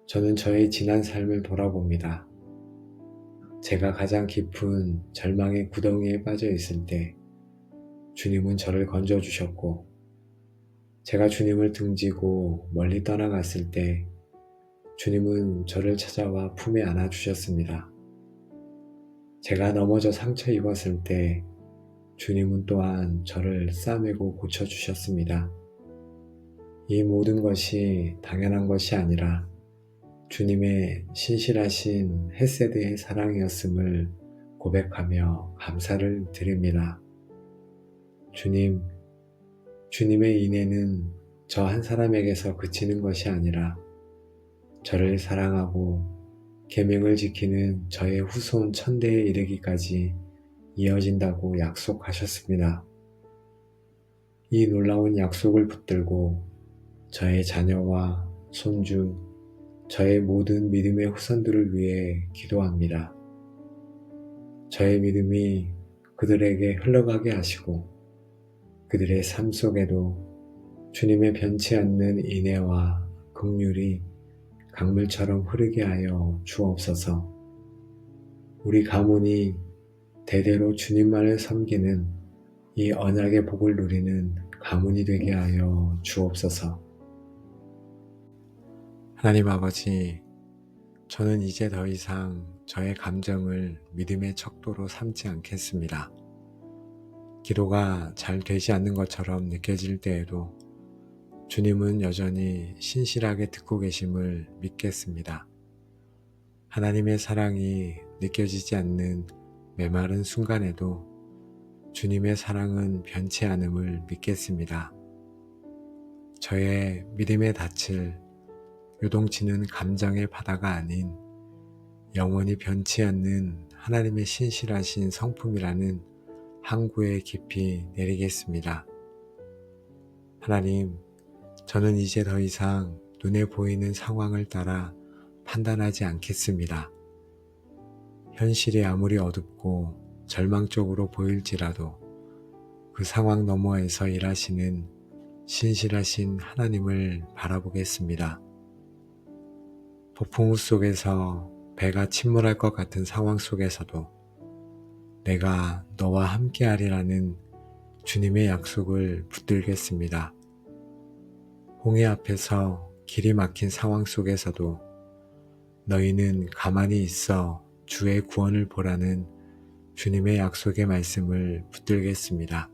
저는 저의 지난 삶을 돌아봅니다. 제가 가장 깊은 절망의 구덩이에 빠져 있을 때 주님은 저를 건져주셨고, 제가 주님을 등지고 멀리 떠나갔을 때 주님은 저를 찾아와 품에 안아주셨습니다. 제가 넘어져 상처 입었을 때 주님은 또한 저를 싸매고 고쳐주셨습니다. 이 모든 것이 당연한 것이 아니라 주님의 신실하신 헤세드의 사랑이었음을 고백하며 감사를 드립니다. 주님, 주님의 인애는 저 한 사람에게서 그치는 것이 아니라 저를 사랑하고 계명을 지키는 저의 후손 천대에 이르기까지 이어진다고 약속하셨습니다. 이 놀라운 약속을 붙들고 저의 자녀와 손주, 저의 모든 믿음의 후손들을 위해 기도합니다. 저의 믿음이 그들에게 흘러가게 하시고 그들의 삶 속에도 주님의 변치 않는 인애와 긍휼이 강물처럼 흐르게 하여 주옵소서. 우리 가문이 대대로 주님만을 섬기는 이 언약의 복을 누리는 가문이 되게 하여 주옵소서. 하나님 아버지, 저는 이제 더 이상 저의 감정을 믿음의 척도로 삼지 않겠습니다. 기도가 잘 되지 않는 것처럼 느껴질 때에도 주님은 여전히 신실하게 듣고 계심을 믿겠습니다. 하나님의 사랑이 느껴지지 않는 메마른 순간에도 주님의 사랑은 변치 않음을 믿겠습니다. 저의 믿음의 닻을 요동치는 감정의 바다가 아닌 영원히 변치 않는 하나님의 신실하신 성품이라는 항구에 깊이 내리겠습니다. 하나님, 저는 이제 더 이상 눈에 보이는 상황을 따라 판단하지 않겠습니다. 현실이 아무리 어둡고 절망적으로 보일지라도 그 상황 너머에서 일하시는 신실하신 하나님을 바라보겠습니다. 폭풍우 속에서 배가 침몰할 것 같은 상황 속에서도 내가 너와 함께하리라는 주님의 약속을 붙들겠습니다. 홍해 앞에서 길이 막힌 상황 속에서도 너희는 가만히 있어 주의 구원을 보라는 주님의 약속의 말씀을 붙들겠습니다.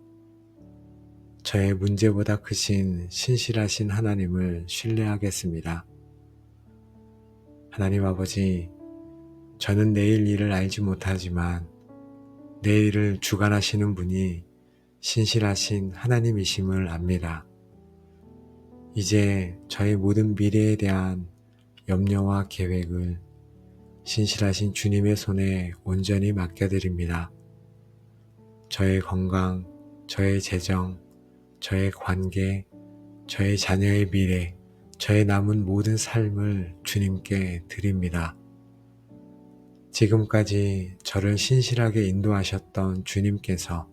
저의 문제보다 크신 신실하신 하나님을 신뢰하겠습니다. 하나님 아버지, 저는 내일 일을 알지 못하지만 내일을 주관하시는 분이 신실하신 하나님이심을 압니다. 이제 저의 모든 미래에 대한 염려와 계획을 신실하신 주님의 손에 온전히 맡겨드립니다. 저의 건강, 저의 재정, 저의 관계, 저의 자녀의 미래, 저의 남은 모든 삶을 주님께 드립니다. 지금까지 저를 신실하게 인도하셨던 주님께서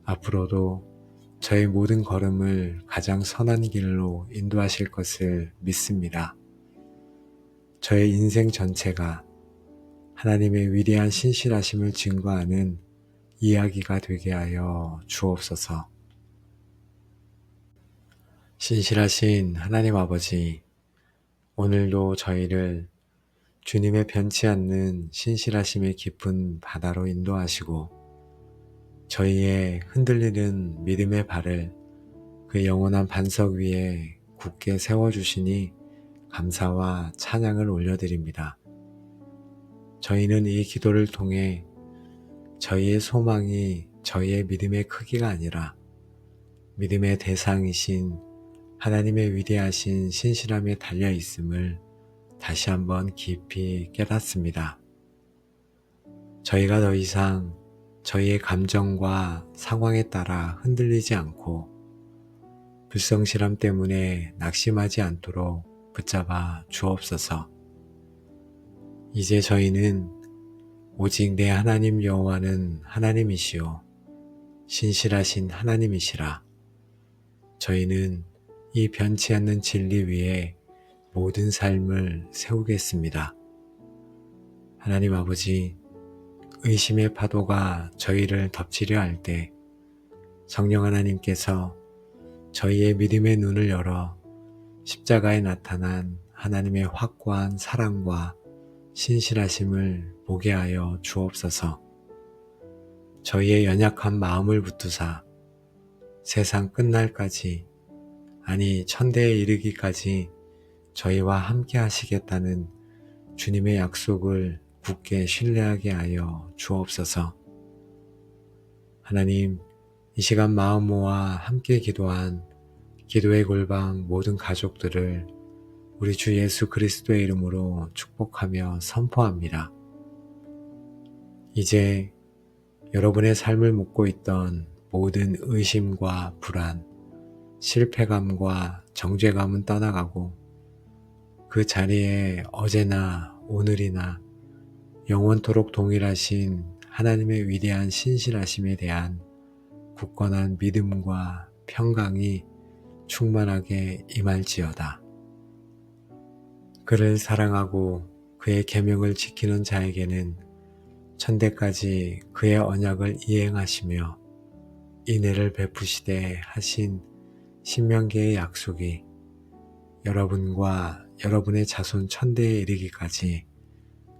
앞으로도 저의 모든 걸음을 가장 선한 길로 인도하실 것을 믿습니다. 저의 인생 전체가 하나님의 위대한 신실하심을 증거하는 이야기가 되게 하여 주옵소서. 신실하신 하나님 아버지, 오늘도 저희를 주님의 변치 않는 신실하심의 깊은 바다로 인도하시고 저희의 흔들리는 믿음의 발을 그 영원한 반석 위에 굳게 세워주시니 감사와 찬양을 올려드립니다. 저희는 이 기도를 통해 저희의 소망이 저희의 믿음의 크기가 아니라 믿음의 대상이신 하나님의 위대하신 신실함에 달려 있음을 다시 한번 깊이 깨닫습니다. 저희가 더 이상 저희의 감정과 상황에 따라 흔들리지 않고 불성실함 때문에 낙심하지 않도록 붙잡아 주옵소서. 이제 저희는 오직 내 하나님 여호와는 하나님이시오 신실하신 하나님이시라. 저희는 이 변치 않는 진리 위에 모든 삶을 세우겠습니다. 하나님 아버지, 의심의 파도가 저희를 덮치려 할 때 성령 하나님께서 저희의 믿음의 눈을 열어 십자가에 나타난 하나님의 확고한 사랑과 신실하심을 보게 하여 주옵소서. 저희의 연약한 마음을 붙드사 세상 끝날까지, 아니 천대에 이르기까지 저희와 함께 하시겠다는 주님의 약속을 굳게 신뢰하게 하여 주옵소서. 하나님, 이 시간 마음 모아 함께 기도한 기도의 골방 모든 가족들을 우리 주 예수 그리스도의 이름으로 축복하며 선포합니다. 이제 여러분의 삶을 묻고 있던 모든 의심과 불안, 실패감과 정죄감은 떠나가고 그 자리에 어제나 오늘이나 영원토록 동일하신 하나님의 위대한 신실하심에 대한 굳건한 믿음과 평강이 충만하게 임할지어다. 그를 사랑하고 그의 계명을 지키는 자에게는 천대까지 그의 언약을 이행하시며 인애를 베푸시되 하신 신명기의 약속이 여러분과 여러분의 자손 천대에 이르기까지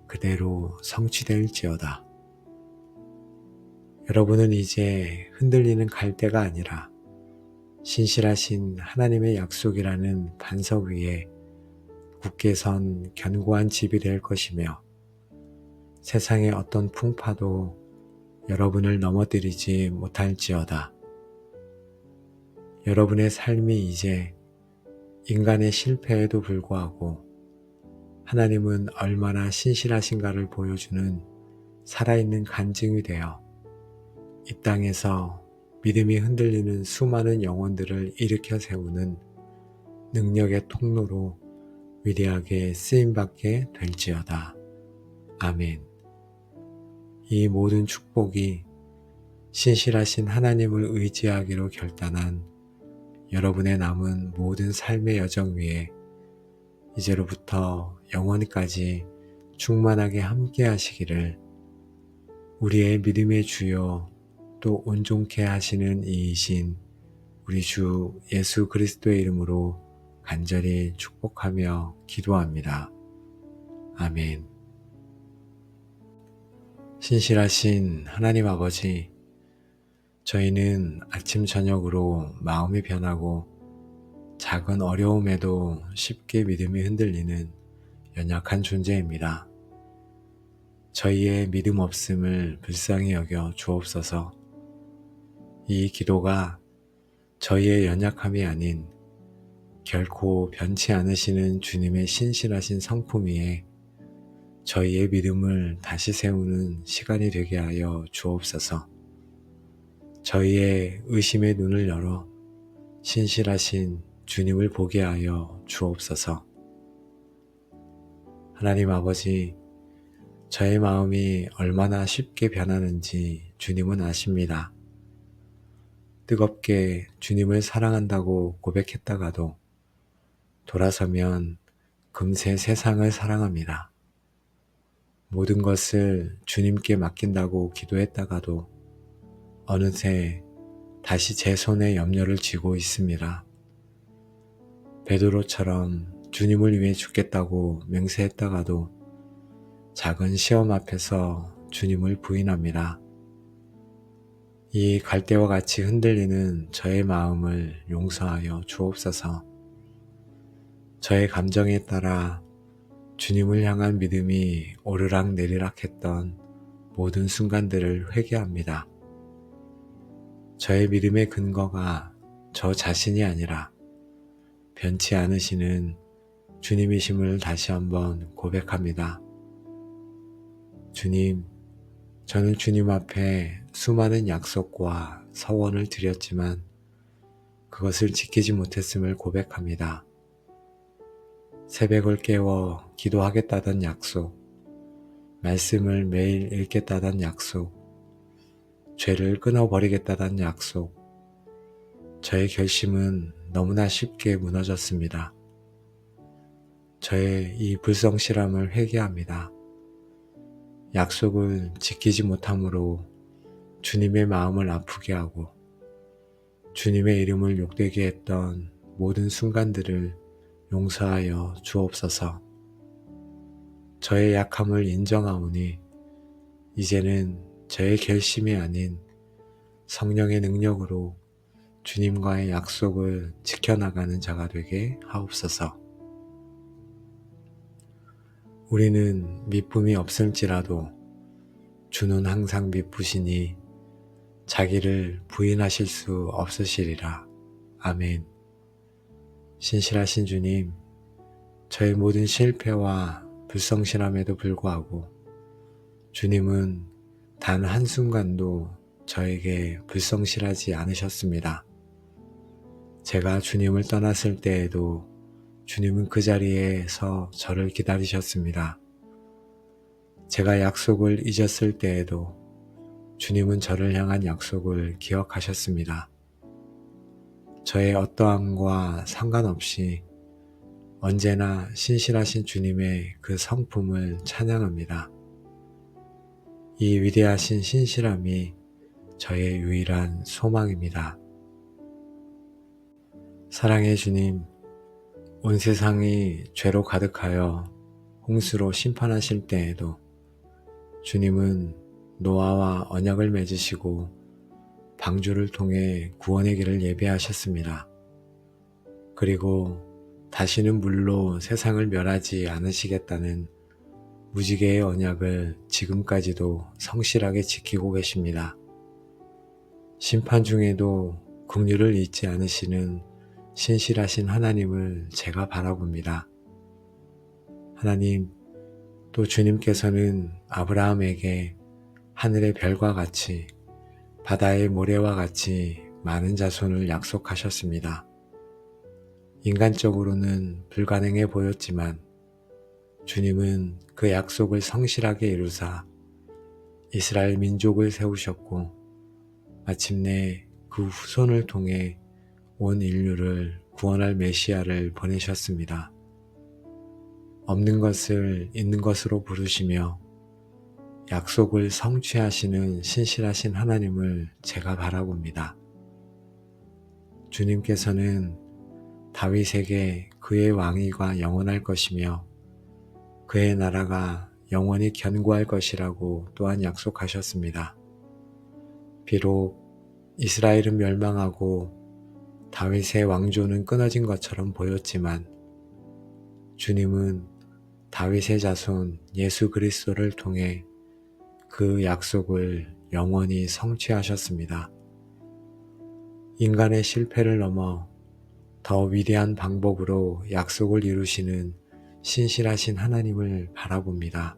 그대로 성취될지어다. 여러분은 이제 흔들리는 갈대가 아니라 신실하신 하나님의 약속이라는 반석 위에 굳게 선 견고한 집이 될 것이며 세상의 어떤 풍파도 여러분을 넘어뜨리지 못할지어다. 여러분의 삶이 이제 인간의 실패에도 불구하고 하나님은 얼마나 신실하신가를 보여주는 살아있는 간증이 되어 이 땅에서 믿음이 흔들리는 수많은 영혼들을 일으켜 세우는 능력의 통로로 위대하게 쓰임받게 될지어다. 아멘. 이 모든 축복이 신실하신 하나님을 의지하기로 결단한 여러분의 남은 모든 삶의 여정 위에 이제로부터 영원까지 충만하게 함께 하시기를 우리의 믿음의 주요 또 온전케 하시는 이이신 우리 주 예수 그리스도의 이름으로 간절히 축복하며 기도합니다. 아멘. 신실하신 하나님 아버지, 저희는 아침 저녁으로 마음이 변하고 작은 어려움에도 쉽게 믿음이 흔들리는 연약한 존재입니다. 저희의 믿음 없음을 불쌍히 여겨 주옵소서. 이 기도가 저희의 연약함이 아닌 결코 변치 않으시는 주님의 신실하신 성품 위에 저희의 믿음을 다시 세우는 시간이 되게 하여 주옵소서. 저희의 의심의 눈을 열어 신실하신 주님을 보게 하여 주옵소서. 하나님 아버지, 저의 마음이 얼마나 쉽게 변하는지 주님은 아십니다. 뜨겁게 주님을 사랑한다고 고백했다가도 돌아서면 금세 세상을 사랑합니다. 모든 것을 주님께 맡긴다고 기도했다가도 어느새 다시 제 손에 염려를 쥐고 있습니다. 베드로처럼 주님을 위해 죽겠다고 맹세했다가도 작은 시험 앞에서 주님을 부인합니다. 이 갈대와 같이 흔들리는 저의 마음을 용서하여 주옵소서. 저의 감정에 따라 주님을 향한 믿음이 오르락 내리락 했던 모든 순간들을 회개합니다. 저의 믿음의 근거가 저 자신이 아니라 변치 않으시는 주님이심을 다시 한번 고백합니다. 주님, 저는 주님 앞에 수많은 약속과 서원을 드렸지만 그것을 지키지 못했음을 고백합니다. 새벽을 깨워 기도하겠다던 약속, 말씀을 매일 읽겠다던 약속, 죄를 끊어버리겠다던 약속, 저의 결심은 너무나 쉽게 무너졌습니다. 저의 이 불성실함을 회개합니다. 약속을 지키지 못함으로 주님의 마음을 아프게 하고 주님의 이름을 욕되게 했던 모든 순간들을 용서하여 주옵소서. 저의 약함을 인정하오니 이제는 저의 결심이 아닌 성령의 능력으로 주님과의 약속을 지켜나가는 자가 되게 하옵소서. 우리는 미쁨이 없을지라도 주는 항상 미쁘시니 자기를 부인하실 수 없으시리라. 아멘. 신실하신 주님, 저의 모든 실패와 불성실함에도 불구하고 주님은 단 한순간도 저에게 불성실하지 않으셨습니다. 제가 주님을 떠났을 때에도 주님은 그 자리에서 저를 기다리셨습니다. 제가 약속을 잊었을 때에도 주님은 저를 향한 약속을 기억하셨습니다. 저의 어떠함과 상관없이 언제나 신실하신 주님의 그 성품을 찬양합니다. 이 위대하신 신실함이 저의 유일한 소망입니다. 사랑의 주님, 온 세상이 죄로 가득하여 홍수로 심판하실 때에도 주님은 노아와 언약을 맺으시고 방주를 통해 구원의 길을 예비하셨습니다. 그리고 다시는 물로 세상을 멸하지 않으시겠다는 무지개의 언약을 지금까지도 성실하게 지키고 계십니다. 심판 중에도 긍휼을 잊지 않으시는 신실하신 하나님을 제가 바라봅니다. 하나님, 또 주님께서는 아브라함에게 하늘의 별과 같이 바다의 모래와 같이 많은 자손을 약속하셨습니다. 인간적으로는 불가능해 보였지만 주님은 그 약속을 성실하게 이루사 이스라엘 민족을 세우셨고 마침내 그 후손을 통해 온 인류를 구원할 메시아를 보내셨습니다. 없는 것을 있는 것으로 부르시며 약속을 성취하시는 신실하신 하나님을 제가 바라봅니다. 주님께서는 다윗에게 그의 왕위가 영원할 것이며 그의 나라가 영원히 견고할 것이라고 또한 약속하셨습니다. 비록 이스라엘은 멸망하고 다윗의 왕조는 끊어진 것처럼 보였지만 주님은 다윗의 자손 예수 그리스도를 통해 그 약속을 영원히 성취하셨습니다. 인간의 실패를 넘어 더 위대한 방법으로 약속을 이루시는 신실하신 하나님을 바라봅니다.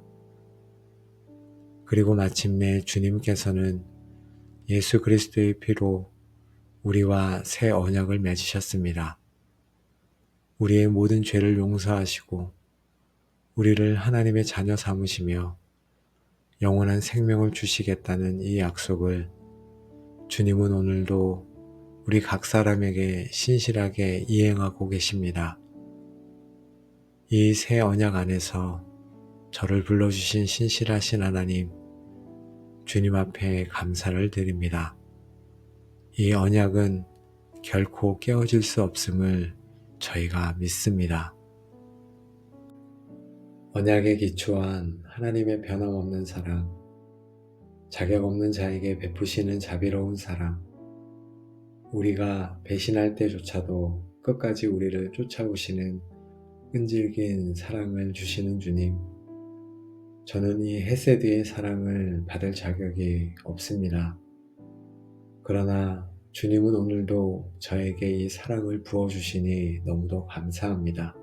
그리고 마침내 주님께서는 예수 그리스도의 피로 우리와 새 언약을 맺으셨습니다. 우리의 모든 죄를 용서하시고 우리를 하나님의 자녀 삼으시며 영원한 생명을 주시겠다는 이 약속을 주님은 오늘도 우리 각 사람에게 신실하게 이행하고 계십니다. 이 새 언약 안에서 저를 불러주신 신실하신 하나님, 주님 앞에 감사를 드립니다. 이 언약은 결코 깨어질 수 없음을 저희가 믿습니다. 언약에 기초한 하나님의 변함없는 사랑, 자격 없는 자에게 베푸시는 자비로운 사랑, 우리가 배신할 때조차도 끝까지 우리를 쫓아오시는 끈질긴 사랑을 주시는 주님, 저는 이 헤세드의 사랑을 받을 자격이 없습니다. 그러나 주님은 오늘도 저에게 이 사랑을 부어주시니 너무도 감사합니다.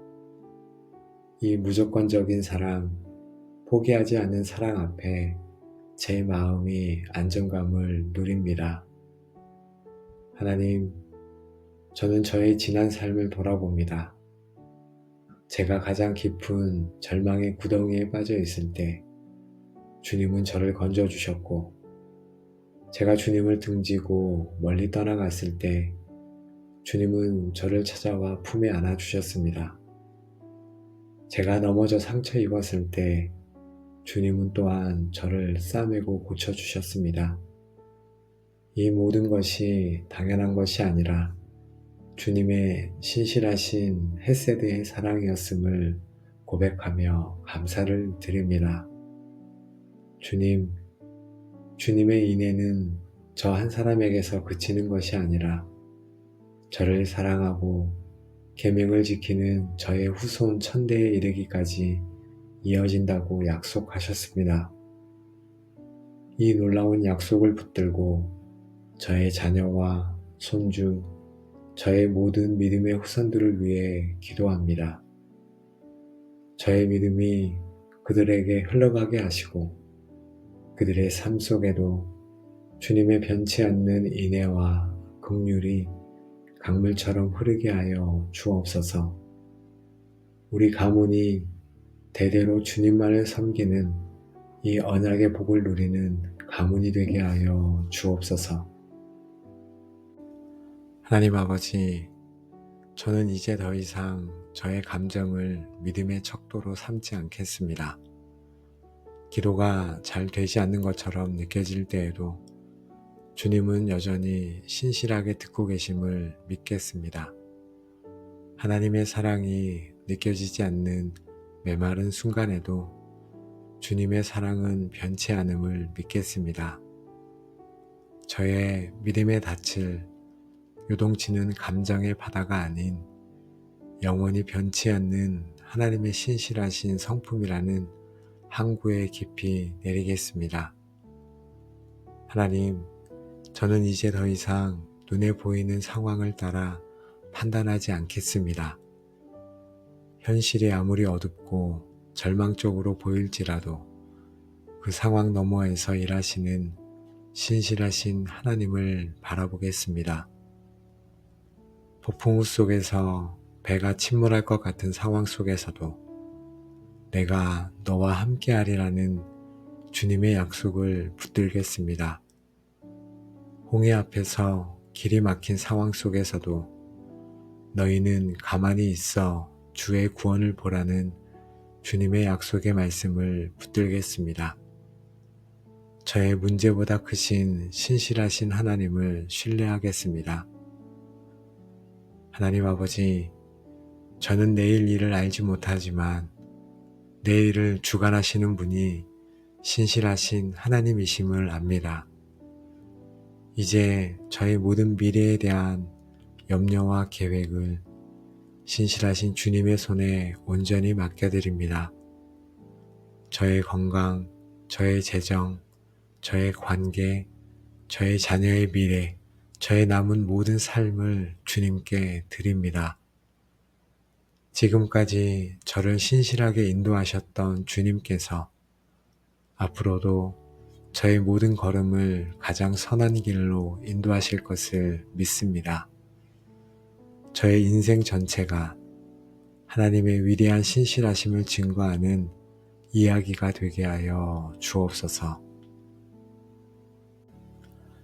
이 무조건적인 사랑, 포기하지 않는 사랑 앞에 제 마음이 안정감을 누립니다. 하나님, 저는 저의 지난 삶을 돌아봅니다. 제가 가장 깊은 절망의 구덩이에 빠져 있을 때 주님은 저를 건져주셨고, 제가 주님을 등지고 멀리 떠나갔을 때 주님은 저를 찾아와 품에 안아주셨습니다. 제가 넘어져 상처 입었을 때 주님은 또한 저를 싸매고 고쳐주셨습니다. 이 모든 것이 당연한 것이 아니라 주님의 신실하신 헤세드의 사랑이었음을 고백하며 감사를 드립니다. 주님, 주님의 인애는 저 한 사람에게서 그치는 것이 아니라 저를 사랑하고 계명을 지키는 저의 후손 천대에 이르기까지 이어진다고 약속하셨습니다. 이 놀라운 약속을 붙들고 저의 자녀와 손주, 저의 모든 믿음의 후손들을 위해 기도합니다. 저의 믿음이 그들에게 흘러가게 하시고 그들의 삶 속에도 주님의 변치 않는 인애와 긍휼이 강물처럼 흐르게 하여 주옵소서. 우리 가문이 대대로 주님만을 섬기는 이 언약의 복을 누리는 가문이 되게 하여 주옵소서. 하나님 아버지, 저는 이제 더 이상 저의 감정을 믿음의 척도로 삼지 않겠습니다. 기도가 잘 되지 않는 것처럼 느껴질 때에도 주님은 여전히 신실하게 듣고 계심을 믿겠습니다. 하나님의 사랑이 느껴지지 않는 메마른 순간에도 주님의 사랑은 변치 않음을 믿겠습니다. 저의 믿음의 닻을 요동치는 감정의 바다가 아닌 영원히 변치 않는 하나님의 신실하신 성품이라는 항구에 깊이 내리겠습니다. 하나님, 저는 이제 더 이상 눈에 보이는 상황을 따라 판단하지 않겠습니다. 현실이 아무리 어둡고 절망적으로 보일지라도 그 상황 너머에서 일하시는 신실하신 하나님을 바라보겠습니다. 폭풍우 속에서 배가 침몰할 것 같은 상황 속에서도 내가 너와 함께하리라는 주님의 약속을 붙들겠습니다. 홍해 앞에서 길이 막힌 상황 속에서도 너희는 가만히 있어 주의 구원을 보라는 주님의 약속의 말씀을 붙들겠습니다. 저의 문제보다 크신 신실하신 하나님을 신뢰하겠습니다. 하나님 아버지, 저는 내일 일을 알지 못하지만 내일을 주관하시는 분이 신실하신 하나님이심을 압니다. 이제 저의 모든 미래에 대한 염려와 계획을 신실하신 주님의 손에 온전히 맡겨드립니다. 저의 건강, 저의 재정, 저의 관계, 저의 자녀의 미래, 저의 남은 모든 삶을 주님께 드립니다. 지금까지 저를 신실하게 인도하셨던 주님께서 앞으로도 저의 모든 걸음을 가장 선한 길로 인도하실 것을 믿습니다. 저의 인생 전체가 하나님의 위대한 신실하심을 증거하는 이야기가 되게 하여 주옵소서.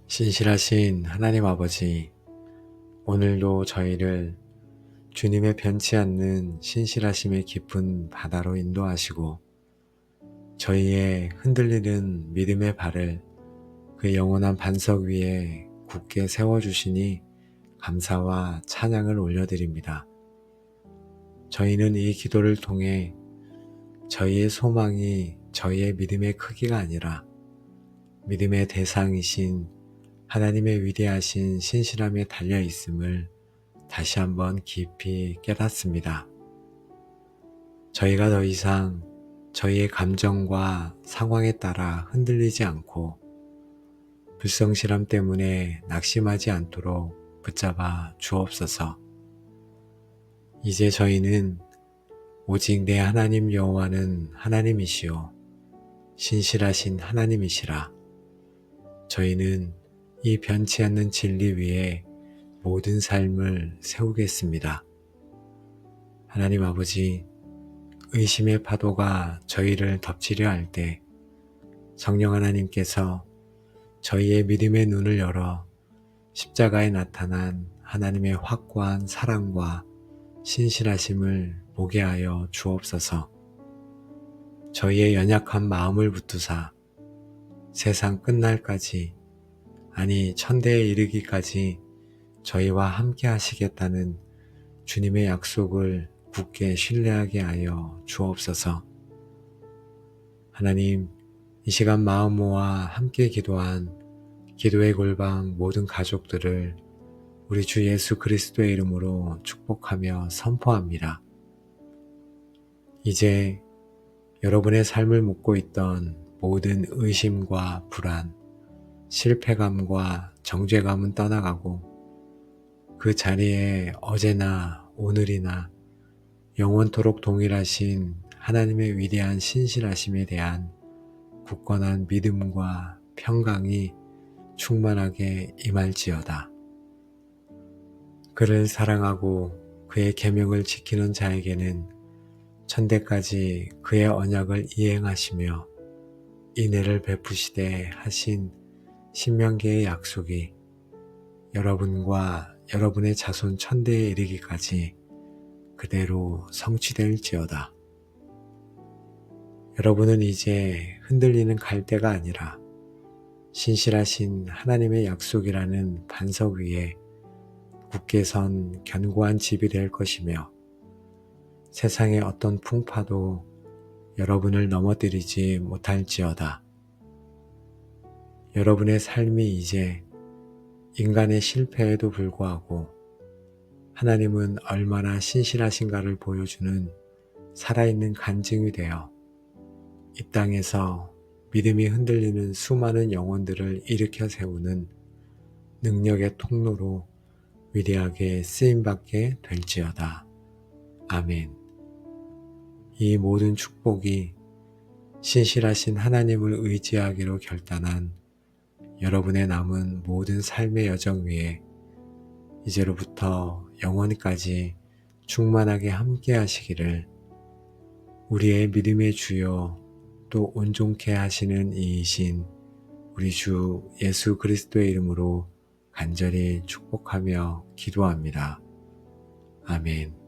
신실하신 하나님 아버지, 오늘도 저희를 주님의 변치 않는 신실하심의 깊은 바다로 인도하시고 저희의 흔들리는 믿음의 발을 그 영원한 반석 위에 굳게 세워주시니 감사와 찬양을 올려드립니다. 저희는 이 기도를 통해 저희의 소망이 저희의 믿음의 크기가 아니라 믿음의 대상이신 하나님의 위대하신 신실함에 달려 있음을 다시 한번 깊이 깨닫습니다. 저희가 더 이상 저희의 감정과 상황에 따라 흔들리지 않고 불성실함 때문에 낙심하지 않도록 붙잡아 주옵소서. 이제 저희는 오직 내 하나님 여호와는 하나님이시요 신실하신 하나님이시라. 저희는 이 변치 않는 진리 위에 모든 삶을 세우겠습니다. 하나님 아버지, 의심의 파도가 저희를 덮치려 할 때 성령 하나님께서 저희의 믿음의 눈을 열어 십자가에 나타난 하나님의 확고한 사랑과 신실하심을 보게 하여 주옵소서. 저희의 연약한 마음을 붙드사 세상 끝날까지, 아니 천대에 이르기까지 저희와 함께 하시겠다는 주님의 약속을 굳게 신뢰하게 하여 주옵소서. 하나님, 이 시간 마음 모아 함께 기도한 기도의 골방 모든 가족들을 우리 주 예수 그리스도의 이름으로 축복하며 선포합니다. 이제 여러분의 삶을 묻고 있던 모든 의심과 불안, 실패감과 정죄감은 떠나가고 그 자리에 어제나 오늘이나 영원토록 동일하신 하나님의 위대한 신실하심에 대한 굳건한 믿음과 평강이 충만하게 임할지어다. 그를 사랑하고 그의 계명을 지키는 자에게는 천대까지 그의 언약을 이행하시며 인애를 베푸시되 하신 신명기의 약속이 여러분과 여러분의 자손 천대에 이르기까지 그대로 성취될지어다. 여러분은 이제 흔들리는 갈대가 아니라 신실하신 하나님의 약속이라는 반석 위에 굳게 선 견고한 집이 될 것이며 세상의 어떤 풍파도 여러분을 넘어뜨리지 못할지어다. 여러분의 삶이 이제 인간의 실패에도 불구하고 하나님은 얼마나 신실하신가를 보여주는 살아있는 간증이 되어 이 땅에서 믿음이 흔들리는 수많은 영혼들을 일으켜 세우는 능력의 통로로 위대하게 쓰임받게 될지어다. 아멘. 이 모든 축복이 신실하신 하나님을 의지하기로 결단한 여러분의 남은 모든 삶의 여정 위에 이제로부터 영원까지 충만하게 함께 하시기를 우리의 믿음의 주요 또 온전케 하시는 이이신 우리 주 예수 그리스도의 이름으로 간절히 축복하며 기도합니다. 아멘.